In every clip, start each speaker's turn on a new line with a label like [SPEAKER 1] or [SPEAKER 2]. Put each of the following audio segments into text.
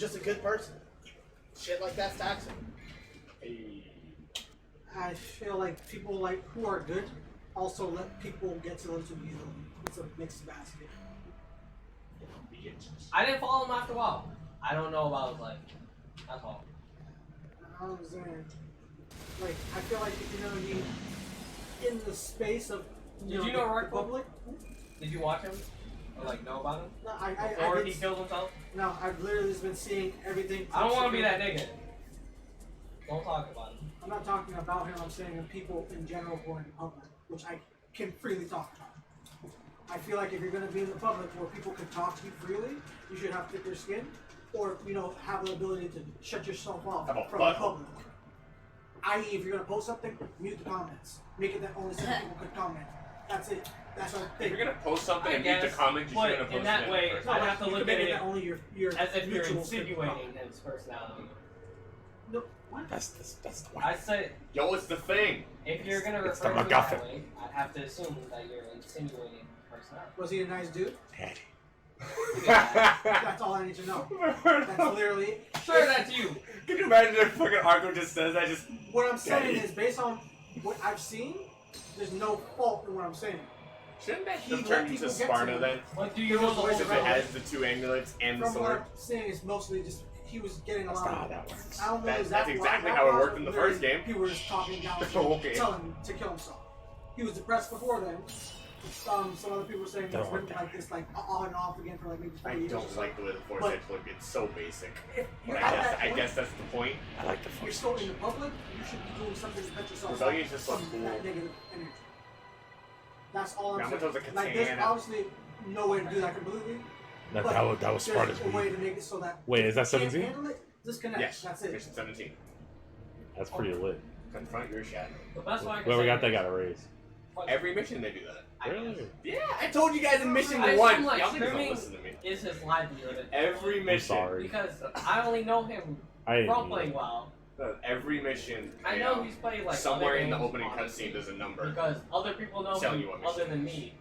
[SPEAKER 1] just a good person. Shit like that's taxing.
[SPEAKER 2] I feel like people like who are good also let people get to them too easily. It's a mixed basket.
[SPEAKER 3] I didn't follow him after a while. I don't know about his life. That's all.
[SPEAKER 2] I was saying, like, I feel like if you're gonna be in the space of
[SPEAKER 3] Did you know
[SPEAKER 2] the public?
[SPEAKER 3] Did you watch him? Or like know about him?
[SPEAKER 2] No,
[SPEAKER 3] Before he killed himself?
[SPEAKER 2] No, I've literally just been seeing everything.
[SPEAKER 3] I don't want to be that nigga. Don't talk about him.
[SPEAKER 2] I'm not talking about him. I'm saying people in general who are in public, which I can freely talk about. I feel like if you're going to be in the public where people can talk to you freely, you should have thicker skin, or have the ability to shut yourself off from the public. I.e., if you're going to post something, mute the comments. Make it that only certain people could comment. That's it. That's what I think.
[SPEAKER 4] If you're gonna post something and mute the comments, you shouldn't have posted
[SPEAKER 3] in that way, I'd have to look at it
[SPEAKER 2] only your
[SPEAKER 3] as if you're insinuating his personality.
[SPEAKER 2] No, what?
[SPEAKER 5] That's the way.
[SPEAKER 3] I said,
[SPEAKER 4] yo, it's the thing.
[SPEAKER 3] If you're gonna
[SPEAKER 5] It's
[SPEAKER 3] refer
[SPEAKER 5] the
[SPEAKER 3] to it that
[SPEAKER 5] MacGuffin.
[SPEAKER 3] way, I'd have to assume that you're insinuating personality.
[SPEAKER 2] Was he a nice dude?
[SPEAKER 5] Daddy.
[SPEAKER 2] That's all I need to know. That's literally.
[SPEAKER 3] Sure, that's you.
[SPEAKER 4] Can you imagine if fucking Argo just says that? Just
[SPEAKER 2] what I'm saying is based on what I've seen. There's no fault in what I'm saying.
[SPEAKER 4] shouldn't that
[SPEAKER 2] He
[SPEAKER 4] have
[SPEAKER 2] let
[SPEAKER 4] turned into
[SPEAKER 2] people get
[SPEAKER 4] Sparta
[SPEAKER 2] to
[SPEAKER 4] then?
[SPEAKER 3] What do you know the whole
[SPEAKER 4] If it
[SPEAKER 3] story?
[SPEAKER 4] has the two amulets and the
[SPEAKER 2] From what
[SPEAKER 4] sword.
[SPEAKER 2] I'm saying is mostly just he was getting
[SPEAKER 5] That's
[SPEAKER 2] along.
[SPEAKER 5] not how that works.
[SPEAKER 2] I don't know
[SPEAKER 4] That's
[SPEAKER 2] exactly
[SPEAKER 4] exactly
[SPEAKER 2] why
[SPEAKER 4] how it
[SPEAKER 2] that
[SPEAKER 4] worked
[SPEAKER 2] was,
[SPEAKER 4] in the
[SPEAKER 2] but
[SPEAKER 4] first game.
[SPEAKER 2] People were just talking down to
[SPEAKER 4] Okay.
[SPEAKER 2] telling him to kill himself. He was depressed before then. Some other people were saying it's been like this, like on and off again for like maybe 4
[SPEAKER 4] I
[SPEAKER 2] years.
[SPEAKER 4] don't like the way the Force
[SPEAKER 2] But-
[SPEAKER 4] Edge look. It's so basic.
[SPEAKER 2] If you're
[SPEAKER 4] But
[SPEAKER 2] at that
[SPEAKER 4] I
[SPEAKER 2] point,
[SPEAKER 4] guess that's the point.
[SPEAKER 5] I like the
[SPEAKER 2] you're
[SPEAKER 5] Force.
[SPEAKER 2] still in the public. You should be doing something to cut yourself
[SPEAKER 4] Rebellion
[SPEAKER 2] off
[SPEAKER 4] just looks
[SPEAKER 2] from
[SPEAKER 4] cool.
[SPEAKER 2] that negative energy. That's all I'm
[SPEAKER 4] Yamato
[SPEAKER 2] saying.
[SPEAKER 4] was a
[SPEAKER 2] Like there's
[SPEAKER 4] katana.
[SPEAKER 2] obviously no way to do that completely.
[SPEAKER 5] That
[SPEAKER 2] but
[SPEAKER 5] was
[SPEAKER 2] there's
[SPEAKER 5] Sparta's
[SPEAKER 2] a way
[SPEAKER 5] beat.
[SPEAKER 2] to make it so that
[SPEAKER 5] Wait, is that
[SPEAKER 2] if you can't
[SPEAKER 5] 17?
[SPEAKER 2] handle it, disconnect.
[SPEAKER 4] Yes,
[SPEAKER 2] That's it.
[SPEAKER 4] Mission 17.
[SPEAKER 5] That's pretty lit.
[SPEAKER 4] Confront your shadow.
[SPEAKER 3] The best way I can
[SPEAKER 5] Whoever
[SPEAKER 3] say
[SPEAKER 5] got
[SPEAKER 3] it
[SPEAKER 5] that
[SPEAKER 3] is-
[SPEAKER 5] got a raise.
[SPEAKER 4] Every mission they do that.
[SPEAKER 5] Really?
[SPEAKER 4] Yeah, I told you guys in mission
[SPEAKER 3] I
[SPEAKER 4] one.
[SPEAKER 3] assume, like,
[SPEAKER 4] Y'all niggas don't
[SPEAKER 3] streaming
[SPEAKER 4] listen to me.
[SPEAKER 3] is his livelihood.
[SPEAKER 4] Every
[SPEAKER 5] I'm
[SPEAKER 4] mission.
[SPEAKER 5] sorry.
[SPEAKER 3] Because I only know him
[SPEAKER 5] I
[SPEAKER 3] from playing WoW.
[SPEAKER 4] Every mission.
[SPEAKER 3] I know he's played like
[SPEAKER 4] somewhere
[SPEAKER 3] other
[SPEAKER 4] in the
[SPEAKER 3] games,
[SPEAKER 4] opening
[SPEAKER 3] obviously,
[SPEAKER 4] cutscene there's a number.
[SPEAKER 3] because other people know
[SPEAKER 4] Tell
[SPEAKER 3] him
[SPEAKER 4] you what mission
[SPEAKER 3] other than
[SPEAKER 4] it is.
[SPEAKER 3] me.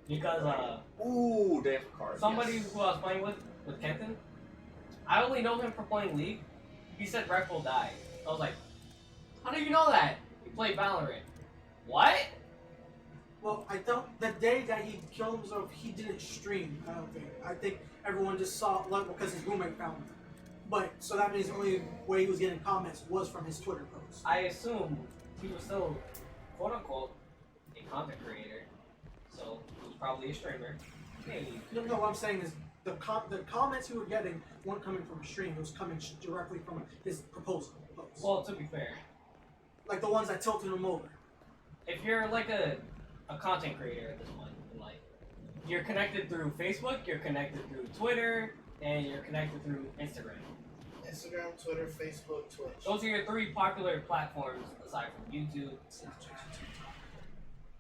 [SPEAKER 3] Because
[SPEAKER 4] Ooh, they have cards.
[SPEAKER 3] somebody
[SPEAKER 4] yes.
[SPEAKER 3] who I was playing with Kenton, I only know him from playing League. He said Red Bull died. I was like, how do you know that? He played Valorant. What?
[SPEAKER 2] Well, I don't. The day that he killed himself, he didn't stream. I don't think. I think everyone just saw like because his roommate found him. But so that means the only way he was getting comments was from his Twitter posts.
[SPEAKER 3] I assume he was still, quote unquote, a content creator. So he was probably a streamer. Maybe.
[SPEAKER 2] No, what I'm saying is the comments you were getting weren't coming from a stream. It was coming directly from his proposal posts.
[SPEAKER 3] Well, to be fair,
[SPEAKER 2] like the ones that tilted him over.
[SPEAKER 3] if you're like a content creator at this point, and like you're connected through Facebook, you're connected through Twitter, and you're connected through Instagram.
[SPEAKER 1] Instagram, Twitter, Facebook, Twitch.
[SPEAKER 3] Those are your three popular platforms aside from YouTube.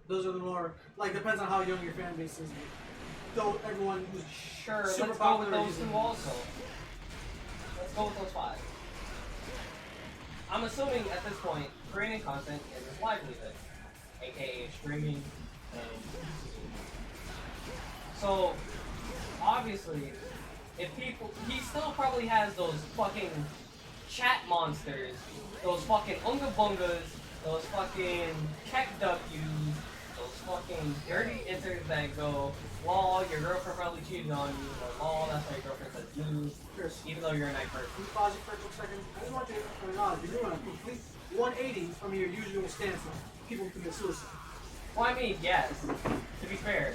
[SPEAKER 2] Those are the more like depends on how young your fan base is. Though everyone who's
[SPEAKER 3] Sure,
[SPEAKER 2] super
[SPEAKER 3] let's go with
[SPEAKER 2] popular
[SPEAKER 3] those
[SPEAKER 2] using
[SPEAKER 3] two also. Let's go with those five. I'm assuming at this point, creating content is his livelihood, aka streaming and so obviously, if people, he still probably has those fucking chat monsters, those fucking unga bungas, those fucking keck W's, those fucking dirty insers that go, lol, your girlfriend probably cheated on you, or lol, that's why your girlfriend says news,
[SPEAKER 2] Chris,
[SPEAKER 3] even though you're a night person.
[SPEAKER 2] can you pause it for a quick second? I just want you to acknowledge you're doing a complete 180 from your usual stance of people commit suicide.
[SPEAKER 3] Well, I mean, yes, to be fair.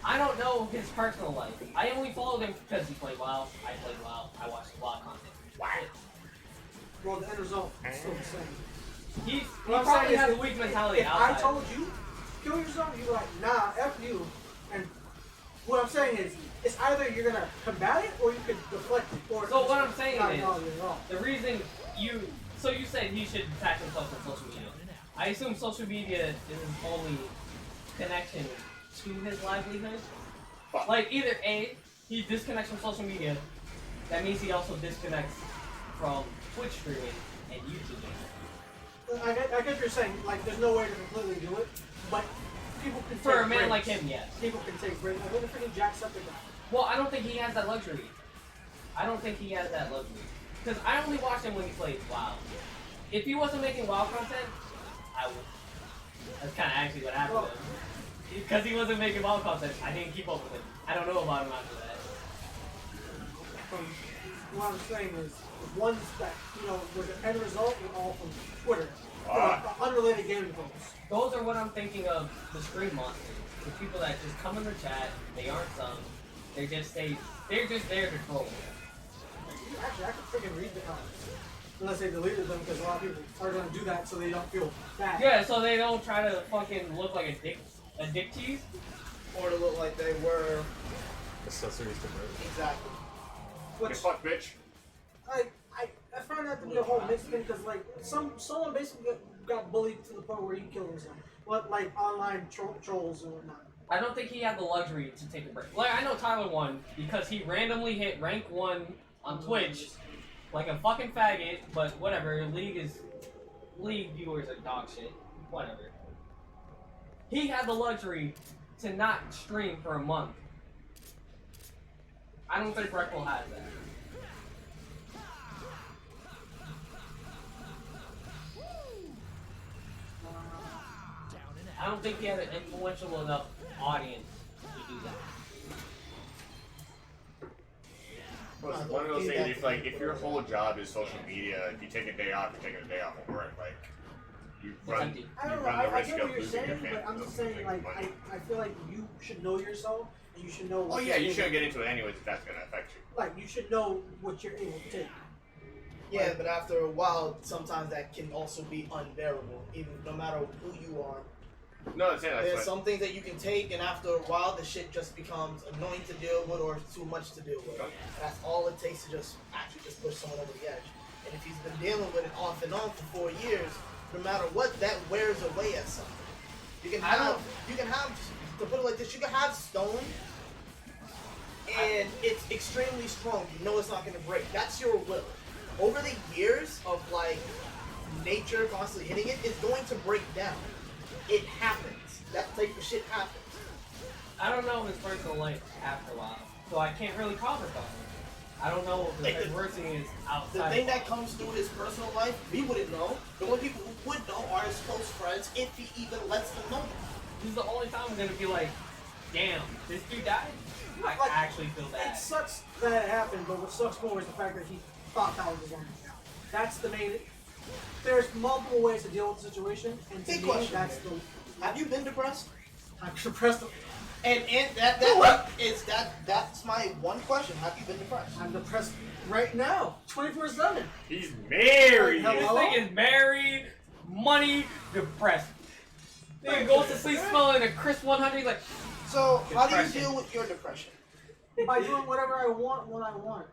[SPEAKER 3] I don't know his personal life. I only followed him because he played WoW, I played WoW, I watched WoW content. Wow.
[SPEAKER 2] Well, the end result is still the same.
[SPEAKER 3] He
[SPEAKER 2] What I'm
[SPEAKER 3] probably
[SPEAKER 2] saying
[SPEAKER 3] has
[SPEAKER 2] is,
[SPEAKER 3] a weak mentality
[SPEAKER 2] if
[SPEAKER 3] outside.
[SPEAKER 2] I told you, kill yourself, you'd be like, nah, F you. And what I'm saying is, it's either you're going to combat it or you could deflect it. Or
[SPEAKER 3] So what I'm saying
[SPEAKER 2] not
[SPEAKER 3] is,
[SPEAKER 2] acknowledge it at all.
[SPEAKER 3] the reason so you said he should detach himself from social media. I assume social media is his only connection to his livelihood. Like either A, he disconnects from social media, that means he also disconnects from Twitch streaming and YouTube.
[SPEAKER 2] I get what you're saying. Like, there's no way to completely do it, but people can
[SPEAKER 3] For
[SPEAKER 2] take
[SPEAKER 3] a man like
[SPEAKER 2] breaks.
[SPEAKER 3] him, yes.
[SPEAKER 2] People can take breaks. Like, look at freaking Jacksepticeye.
[SPEAKER 3] Well, I don't think he has that luxury. I don't think he has that luxury. Because I only watched him when he played WoW. If he wasn't making WoW content, I would. That's kind of actually what happened to him. Because he wasn't making WoW content, I didn't keep up with him. I don't know about him after that.
[SPEAKER 2] From what I'm saying is, the ones that, you know, were the end result were all from Twitter. Unrelated gaming folks.
[SPEAKER 3] Those are what I'm thinking of, the stream monsters. The people that just come in the chat, they aren't some, they're just there to troll.
[SPEAKER 2] Actually, I could freaking read the comments. Unless they deleted them, because a lot of people are going to do that so they don't feel bad.
[SPEAKER 3] Yeah, so they don't try to fucking look like a dick cheese.
[SPEAKER 1] Or to look like they were
[SPEAKER 5] Accessories to murder.
[SPEAKER 1] exactly.
[SPEAKER 4] Get
[SPEAKER 2] Which,
[SPEAKER 4] fucked, bitch.
[SPEAKER 2] I find that to be a whole mixed thing, because, like, someone basically got bullied to the point where he killed himself. But, like, online trolls and whatnot.
[SPEAKER 3] I don't think he had the luxury to take a break. Like, I know Tyler won because he randomly hit rank 1 on Twitch like a fucking faggot, but whatever, League viewers are dog shit. Whatever. He had the luxury to not stream for a month. I don't think Reckle has that. I don't think he had an influential enough audience to do that.
[SPEAKER 4] Well, it's one of those things. If your whole job is social media, if you take a day off, you're taking a day off of work. Like you run the
[SPEAKER 2] I
[SPEAKER 4] risk
[SPEAKER 2] get
[SPEAKER 4] of
[SPEAKER 2] what you're
[SPEAKER 4] losing your
[SPEAKER 2] saying,
[SPEAKER 4] family.
[SPEAKER 2] but I'm just saying, like, I feel like you should know yourself, and you should know what
[SPEAKER 4] Oh
[SPEAKER 2] you're
[SPEAKER 4] yeah, you
[SPEAKER 2] able-
[SPEAKER 4] shouldn't get into it anyways if that's gonna affect you.
[SPEAKER 2] Like, you should know what you're able to take.
[SPEAKER 1] Yeah, but after a while, sometimes that can also be unbearable, even no matter who you are.
[SPEAKER 4] No, I'm saying
[SPEAKER 1] There's
[SPEAKER 4] that's
[SPEAKER 1] some things that you can take, and after a while, the shit just becomes annoying to deal with or too much to deal with.
[SPEAKER 4] Okay.
[SPEAKER 1] That's all it takes to just actually just push someone over the edge. And if he's been dealing with it off and on for 4 years, no matter what, that wears away at something. You can have, to put it like this, you can have stone, and it's extremely strong. You know it's not going to break. That's your will. Over the years of like nature constantly hitting it, it's going to break down. It happens. That type of shit happens.
[SPEAKER 3] I don't know his personal life after a while, so I can't really comment on it. I don't know what
[SPEAKER 1] Like
[SPEAKER 3] the adversity is outside.
[SPEAKER 1] The thing that comes through his personal life, we wouldn't know. The only people who would know are his close friends, if he even lets them know.
[SPEAKER 3] This is the only time I'm gonna be like, damn, this dude died? I
[SPEAKER 2] Like,
[SPEAKER 3] actually feel bad.
[SPEAKER 2] It sucks that it happened, but what sucks more is the fact that he thought that was his only out. That's the main. There's multiple ways to deal with the situation, and to
[SPEAKER 1] Big
[SPEAKER 2] me,
[SPEAKER 1] question
[SPEAKER 2] that's
[SPEAKER 1] here. Have you been depressed?
[SPEAKER 2] I'm depressed.
[SPEAKER 1] And that's my one question. Have you been depressed?
[SPEAKER 2] I'm depressed right now, 24/7.
[SPEAKER 4] He's married.
[SPEAKER 2] Hello?
[SPEAKER 3] This thing is married, money, depressed. Nigga goes to sleep smelling a crisp 100. He's like,
[SPEAKER 1] So how do you
[SPEAKER 3] Depression.
[SPEAKER 1] deal with your depression?
[SPEAKER 2] By doing whatever I want when I want.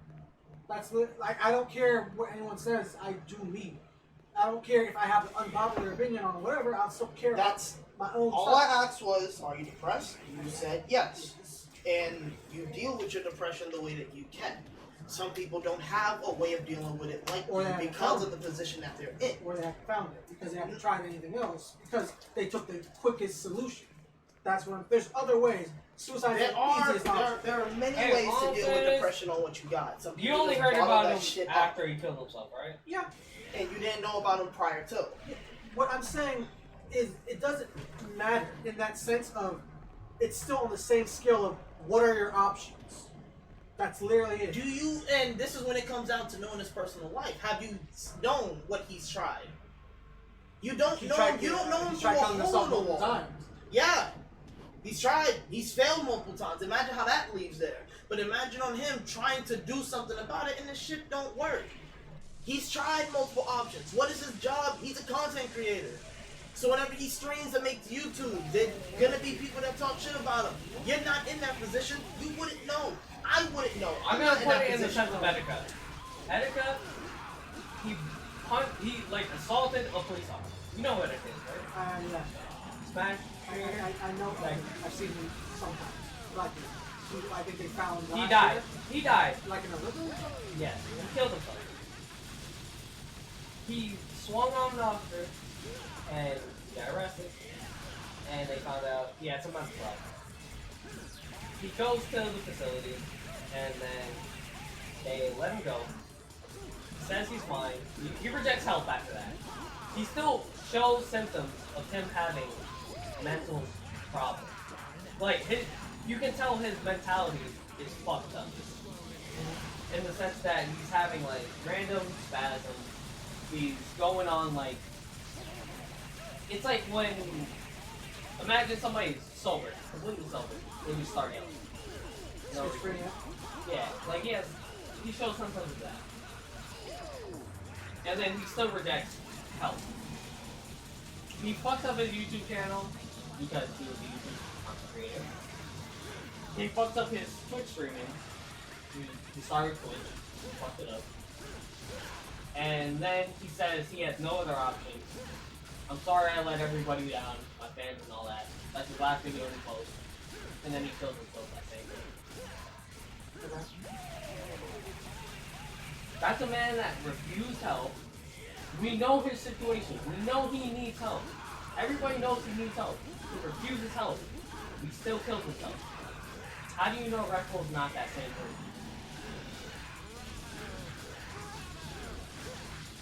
[SPEAKER 2] That's like, I don't care what anyone says. I do me. I don't care if I have an unpopular opinion on whatever. I'll still care
[SPEAKER 1] That's
[SPEAKER 2] about my own
[SPEAKER 1] all
[SPEAKER 2] stuff.
[SPEAKER 1] I asked was, are you depressed? You said yes. And you deal with your depression the way that you can. Some people don't have a way of dealing with it like
[SPEAKER 2] Or
[SPEAKER 1] you
[SPEAKER 2] they haven't
[SPEAKER 1] because
[SPEAKER 2] found
[SPEAKER 1] of the position that they're in.
[SPEAKER 2] Or they haven't found it because they haven't tried anything else because they took the quickest solution. That's when there's other ways. Suicide is
[SPEAKER 1] There
[SPEAKER 2] the
[SPEAKER 1] are
[SPEAKER 2] easiest option.
[SPEAKER 1] there are many
[SPEAKER 3] Hey,
[SPEAKER 1] ways
[SPEAKER 3] all
[SPEAKER 1] to
[SPEAKER 3] I'm
[SPEAKER 1] deal
[SPEAKER 3] saying
[SPEAKER 1] with
[SPEAKER 3] is-
[SPEAKER 1] depression on what you got. Some
[SPEAKER 3] you
[SPEAKER 1] people
[SPEAKER 3] only
[SPEAKER 1] just
[SPEAKER 3] heard
[SPEAKER 1] bottle
[SPEAKER 3] about
[SPEAKER 1] that
[SPEAKER 3] him
[SPEAKER 1] shit up,
[SPEAKER 3] after he killed himself, right?
[SPEAKER 2] Yeah.
[SPEAKER 1] and you didn't know about him prior to.
[SPEAKER 2] What I'm saying is it doesn't matter in that sense of it's still on the same scale of what are your options. That's literally it.
[SPEAKER 1] Do you? And this is when it comes down to knowing his personal life. Have you known what he's tried? You don't
[SPEAKER 2] He
[SPEAKER 1] know.
[SPEAKER 2] tried-
[SPEAKER 1] You don't know him
[SPEAKER 2] he's
[SPEAKER 1] through a
[SPEAKER 2] tried killing himself
[SPEAKER 1] hole in the
[SPEAKER 2] multiple
[SPEAKER 1] wall.
[SPEAKER 2] times.
[SPEAKER 1] Yeah. He's tried. He's failed multiple times. Imagine how that leaves there. But imagine on him trying to do something about it and the shit don't work. He's tried multiple options. What is his job? He's a content creator. So whenever he streams and makes YouTube, there's gonna be people that talk shit about him. You're not in that position. You wouldn't know. I wouldn't know.
[SPEAKER 3] I'm
[SPEAKER 1] not
[SPEAKER 3] gonna
[SPEAKER 1] in
[SPEAKER 3] put
[SPEAKER 1] that
[SPEAKER 3] it in the
[SPEAKER 1] position.
[SPEAKER 3] sense of Etika. Etika, he like assaulted a police officer. You know what it is, right?
[SPEAKER 2] Yeah.
[SPEAKER 3] Smash.
[SPEAKER 2] I know. I've seen him sometimes. Like, I think they found.
[SPEAKER 3] He
[SPEAKER 2] last
[SPEAKER 3] died.
[SPEAKER 2] year,
[SPEAKER 3] He died.
[SPEAKER 2] Like in a river or something.
[SPEAKER 3] Yes, he killed himself. He swung on an officer and got arrested. And they found out he had some mental problems. He goes to the facility, and then They let him go. He says he's fine. He rejects help after that. He still shows symptoms of him having mental problems. Like, you can tell his mentality is fucked up. In the sense that he's having, like, random spasms. He's going on, like... It's like when... Imagine somebody's sober, completely sober, when you start yelling. No reason. Yeah, like, he shows symptoms of that. And then he still rejects help. He fucked up his YouTube channel because he was a YouTube content creator. He fucked up his Twitch streaming. He started Twitch. He fucked it up. And then he says he has no other option. I'm sorry I let everybody down, my fans and all that. That's his last video he posts. And then he kills himself that same day. That's a man that refused help. We know his situation. We know he needs help. Everybody knows he needs help. He refuses help. He still kills himself. How do you know Rectal's not that same person?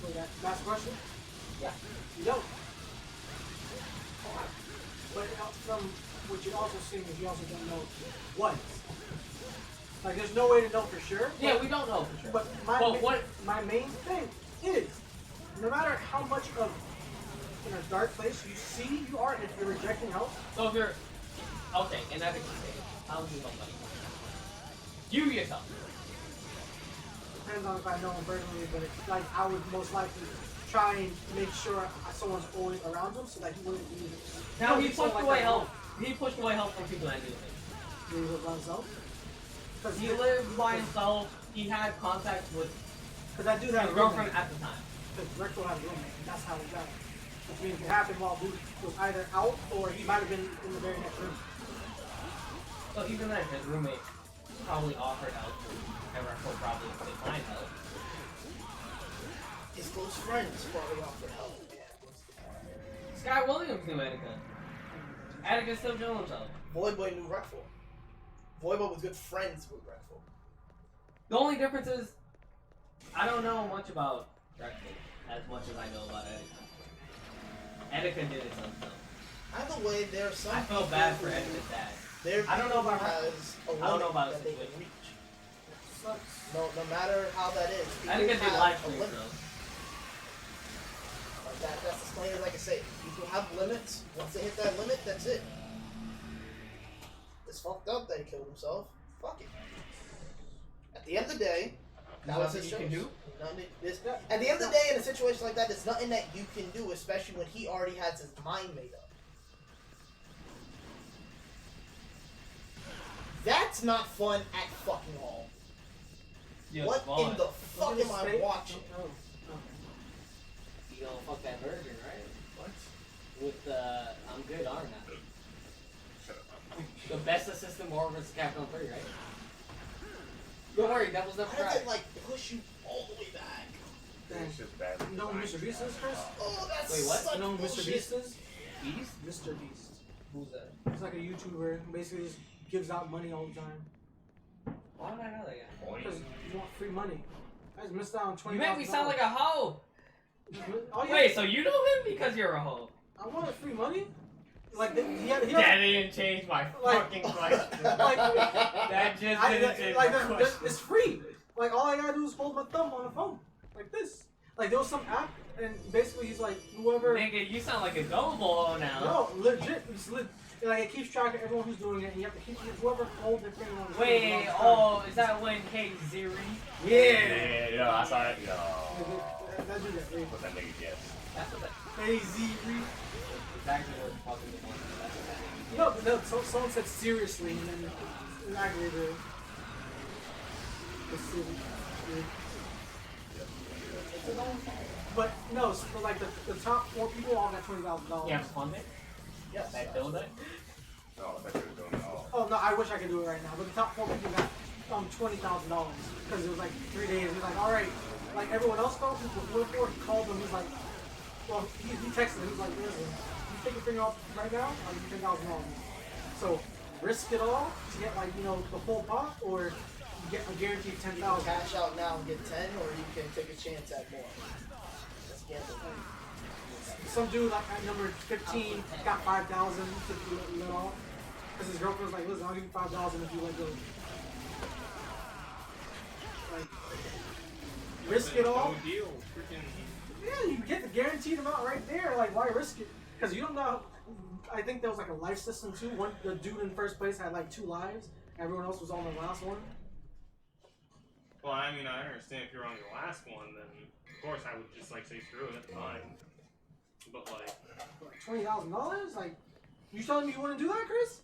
[SPEAKER 2] Wait, last question?
[SPEAKER 3] Yeah.
[SPEAKER 2] You don't. But from what you're also seeing is you also don't know what. Like, there's no way to know for sure.
[SPEAKER 3] Yeah, we don't know for sure.
[SPEAKER 2] But my main thing is, no matter how much of in a dark place you see you are, if you're rejecting help.
[SPEAKER 3] So if you're okay, in that case, how do you know money? You yourself.
[SPEAKER 2] Depends on if I know him personally, but it's like I would most likely try and make sure someone's always around him so that he wouldn't be.
[SPEAKER 3] Now he pushed away help. He pushed away help from people that knew him.
[SPEAKER 2] He lived by himself. Because
[SPEAKER 3] He lived by himself. He had contact with
[SPEAKER 2] Because I do have
[SPEAKER 3] his girlfriend at the time.
[SPEAKER 2] Because Rectal had a roommate, and that's how we got it. Which means it happened while Dude was either out or he might have been in the very next room.
[SPEAKER 3] So even then, his roommate probably offered help, and Rectal probably declined help.
[SPEAKER 1] His close friends probably offered help.
[SPEAKER 3] Sky Williams knew Attica. Attica still killing himself.
[SPEAKER 1] Voidboy knew Rectal. Voidboy was good friends with Rectal.
[SPEAKER 3] The only difference is, I don't know much about Rectal as much as I know about Attica. Attica did his own stuff.
[SPEAKER 1] Either way, there are some
[SPEAKER 3] I felt
[SPEAKER 1] people
[SPEAKER 3] bad for
[SPEAKER 1] who-
[SPEAKER 3] Attica's dad.
[SPEAKER 1] There are
[SPEAKER 3] I don't know
[SPEAKER 1] people
[SPEAKER 3] about
[SPEAKER 1] who
[SPEAKER 3] Rectal.
[SPEAKER 1] has a
[SPEAKER 3] I don't know
[SPEAKER 1] limit
[SPEAKER 3] about
[SPEAKER 1] that
[SPEAKER 3] his
[SPEAKER 1] they can
[SPEAKER 3] situation.
[SPEAKER 1] reach.
[SPEAKER 2] Sucks.
[SPEAKER 1] No matter how that is. People
[SPEAKER 3] Attica did
[SPEAKER 1] have
[SPEAKER 3] live
[SPEAKER 1] a
[SPEAKER 3] streams
[SPEAKER 1] limit.
[SPEAKER 3] though.
[SPEAKER 1] Like that's as plain as I can say. People have limits. Once they hit that limit, that's it. It's fucked up that he killed himself. Fuck it. At the end of the day, that was
[SPEAKER 3] Nothing
[SPEAKER 1] his
[SPEAKER 3] you can
[SPEAKER 1] choice.
[SPEAKER 3] do?
[SPEAKER 1] At the end of the day, in a situation like that, there's nothing that you can do, especially when he already has his mind made up. That's not fun at fucking all.
[SPEAKER 3] Yeah,
[SPEAKER 1] What
[SPEAKER 3] fun.
[SPEAKER 1] in the fuck am I watching?
[SPEAKER 2] Oh,
[SPEAKER 3] You gonna fuck that virgin, right?
[SPEAKER 4] What?
[SPEAKER 3] With I'm good arm now.
[SPEAKER 4] Shut up.
[SPEAKER 3] The best assistant war versus Capcom 3, right? Don't worry, Devil's never
[SPEAKER 1] How does
[SPEAKER 3] tried.
[SPEAKER 1] it like push you all the way back?
[SPEAKER 4] It's just bad.
[SPEAKER 2] You know who Mr. Beast is, Chris?
[SPEAKER 1] Oh, that's
[SPEAKER 3] Wait, what?
[SPEAKER 1] such
[SPEAKER 2] You know who Mr.
[SPEAKER 1] bullshit.
[SPEAKER 2] Beast is?
[SPEAKER 3] Beast?
[SPEAKER 2] Mr. Beast.
[SPEAKER 3] Who's that?
[SPEAKER 2] He's like a YouTuber who basically just gives out money all the time.
[SPEAKER 3] Why would I know that guy?
[SPEAKER 2] Because you want free money. I just missed out on $20,000.
[SPEAKER 3] You make me sound like a hoe!
[SPEAKER 2] Oh, yeah.
[SPEAKER 3] Wait, so you know him because you're a hoe?
[SPEAKER 2] I wanted free money. Like, he had
[SPEAKER 3] That didn't change my fucking question.
[SPEAKER 2] like,
[SPEAKER 3] That just didn't change my question.
[SPEAKER 2] it's free. Like, all I gotta do is hold my thumb on the phone. Like this. Like, there was some app, and basically he's like, whoever.
[SPEAKER 3] Nigga, you sound like a gullible hoe now.
[SPEAKER 2] No, legit. Like, it keeps track of everyone who's doing it, and you have to keep whoever holds their finger on the
[SPEAKER 3] Wait,
[SPEAKER 2] screen.
[SPEAKER 3] oh, is that when Hey Ziri?
[SPEAKER 4] Yeah, no, I saw it. No.
[SPEAKER 2] That dude is
[SPEAKER 4] What's that nigga yes?
[SPEAKER 3] That's what that.
[SPEAKER 2] Hey, Ziri.
[SPEAKER 3] It's actually what fucking the one. That's what that nigga
[SPEAKER 2] No,
[SPEAKER 3] did.
[SPEAKER 2] no, someone said seriously, and then an aggravator. But no, so like the top 4 people all got $20,000.
[SPEAKER 3] You have fun there?
[SPEAKER 1] Yes.
[SPEAKER 3] That build it?
[SPEAKER 4] No, I thought you were doing it all.
[SPEAKER 2] Oh no, I wish I could do it right now. But the top 4 people got $20,000 because it was like 3 days. He's like, all right, like everyone else though, before he called him, he's like, well, he texted him. He's like, listen, you take your finger off right now, I'll give you $10,000. So risk it all to get like the full pot, or get a guaranteed
[SPEAKER 1] You can
[SPEAKER 2] 10,000.
[SPEAKER 1] cash out now and get 10, or you can take a chance at more. That's gambling.
[SPEAKER 2] Some dude like at number 15 got 5,000 to let off. Because his girlfriend was like, listen, I'll give you 5,000 if you let go. Like, risk it all.
[SPEAKER 6] No deal. Freaking.
[SPEAKER 2] Yeah, you get the guaranteed amount right there. Like, why risk it? Because you don't know. I think there was like a life system too. One, the dude in first place had like 2 lives. Everyone else was on the last one.
[SPEAKER 6] Well, I mean, I understand if you're on your last one, then of course I would just like say screw it, fine. But like,
[SPEAKER 2] $20,000? Like, you telling me you wouldn't do that, Chris?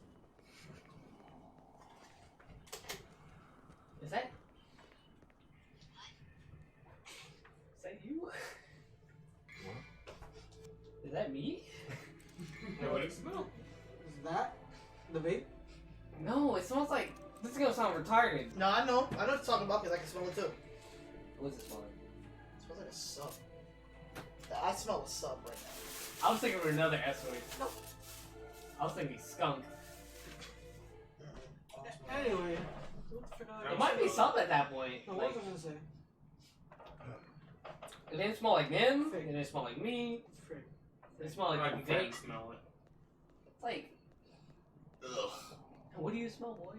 [SPEAKER 3] Is that you?
[SPEAKER 5] What?
[SPEAKER 3] Is that me?
[SPEAKER 6] what would it smell?
[SPEAKER 2] Is that the vape?
[SPEAKER 3] No, it smells like. This is gonna sound retarded.
[SPEAKER 1] No, I know what you're talking about because I can smell it too.
[SPEAKER 3] What's it smell like?
[SPEAKER 1] It smells like a sub. I smell a sub right now.
[SPEAKER 3] I was thinking of another S word.
[SPEAKER 1] Nope.
[SPEAKER 3] I was thinking skunk.
[SPEAKER 2] Anyway.
[SPEAKER 3] It might be something at that point.
[SPEAKER 2] No,
[SPEAKER 3] Like,
[SPEAKER 2] what was I gonna say?
[SPEAKER 3] it didn't smell like them. It didn't smell like me.
[SPEAKER 2] Frick.
[SPEAKER 3] It smelled
[SPEAKER 6] I
[SPEAKER 3] like
[SPEAKER 6] can
[SPEAKER 3] a vape.
[SPEAKER 6] smell it.
[SPEAKER 3] It's like,
[SPEAKER 4] Ugh.
[SPEAKER 3] what do you smell, boy?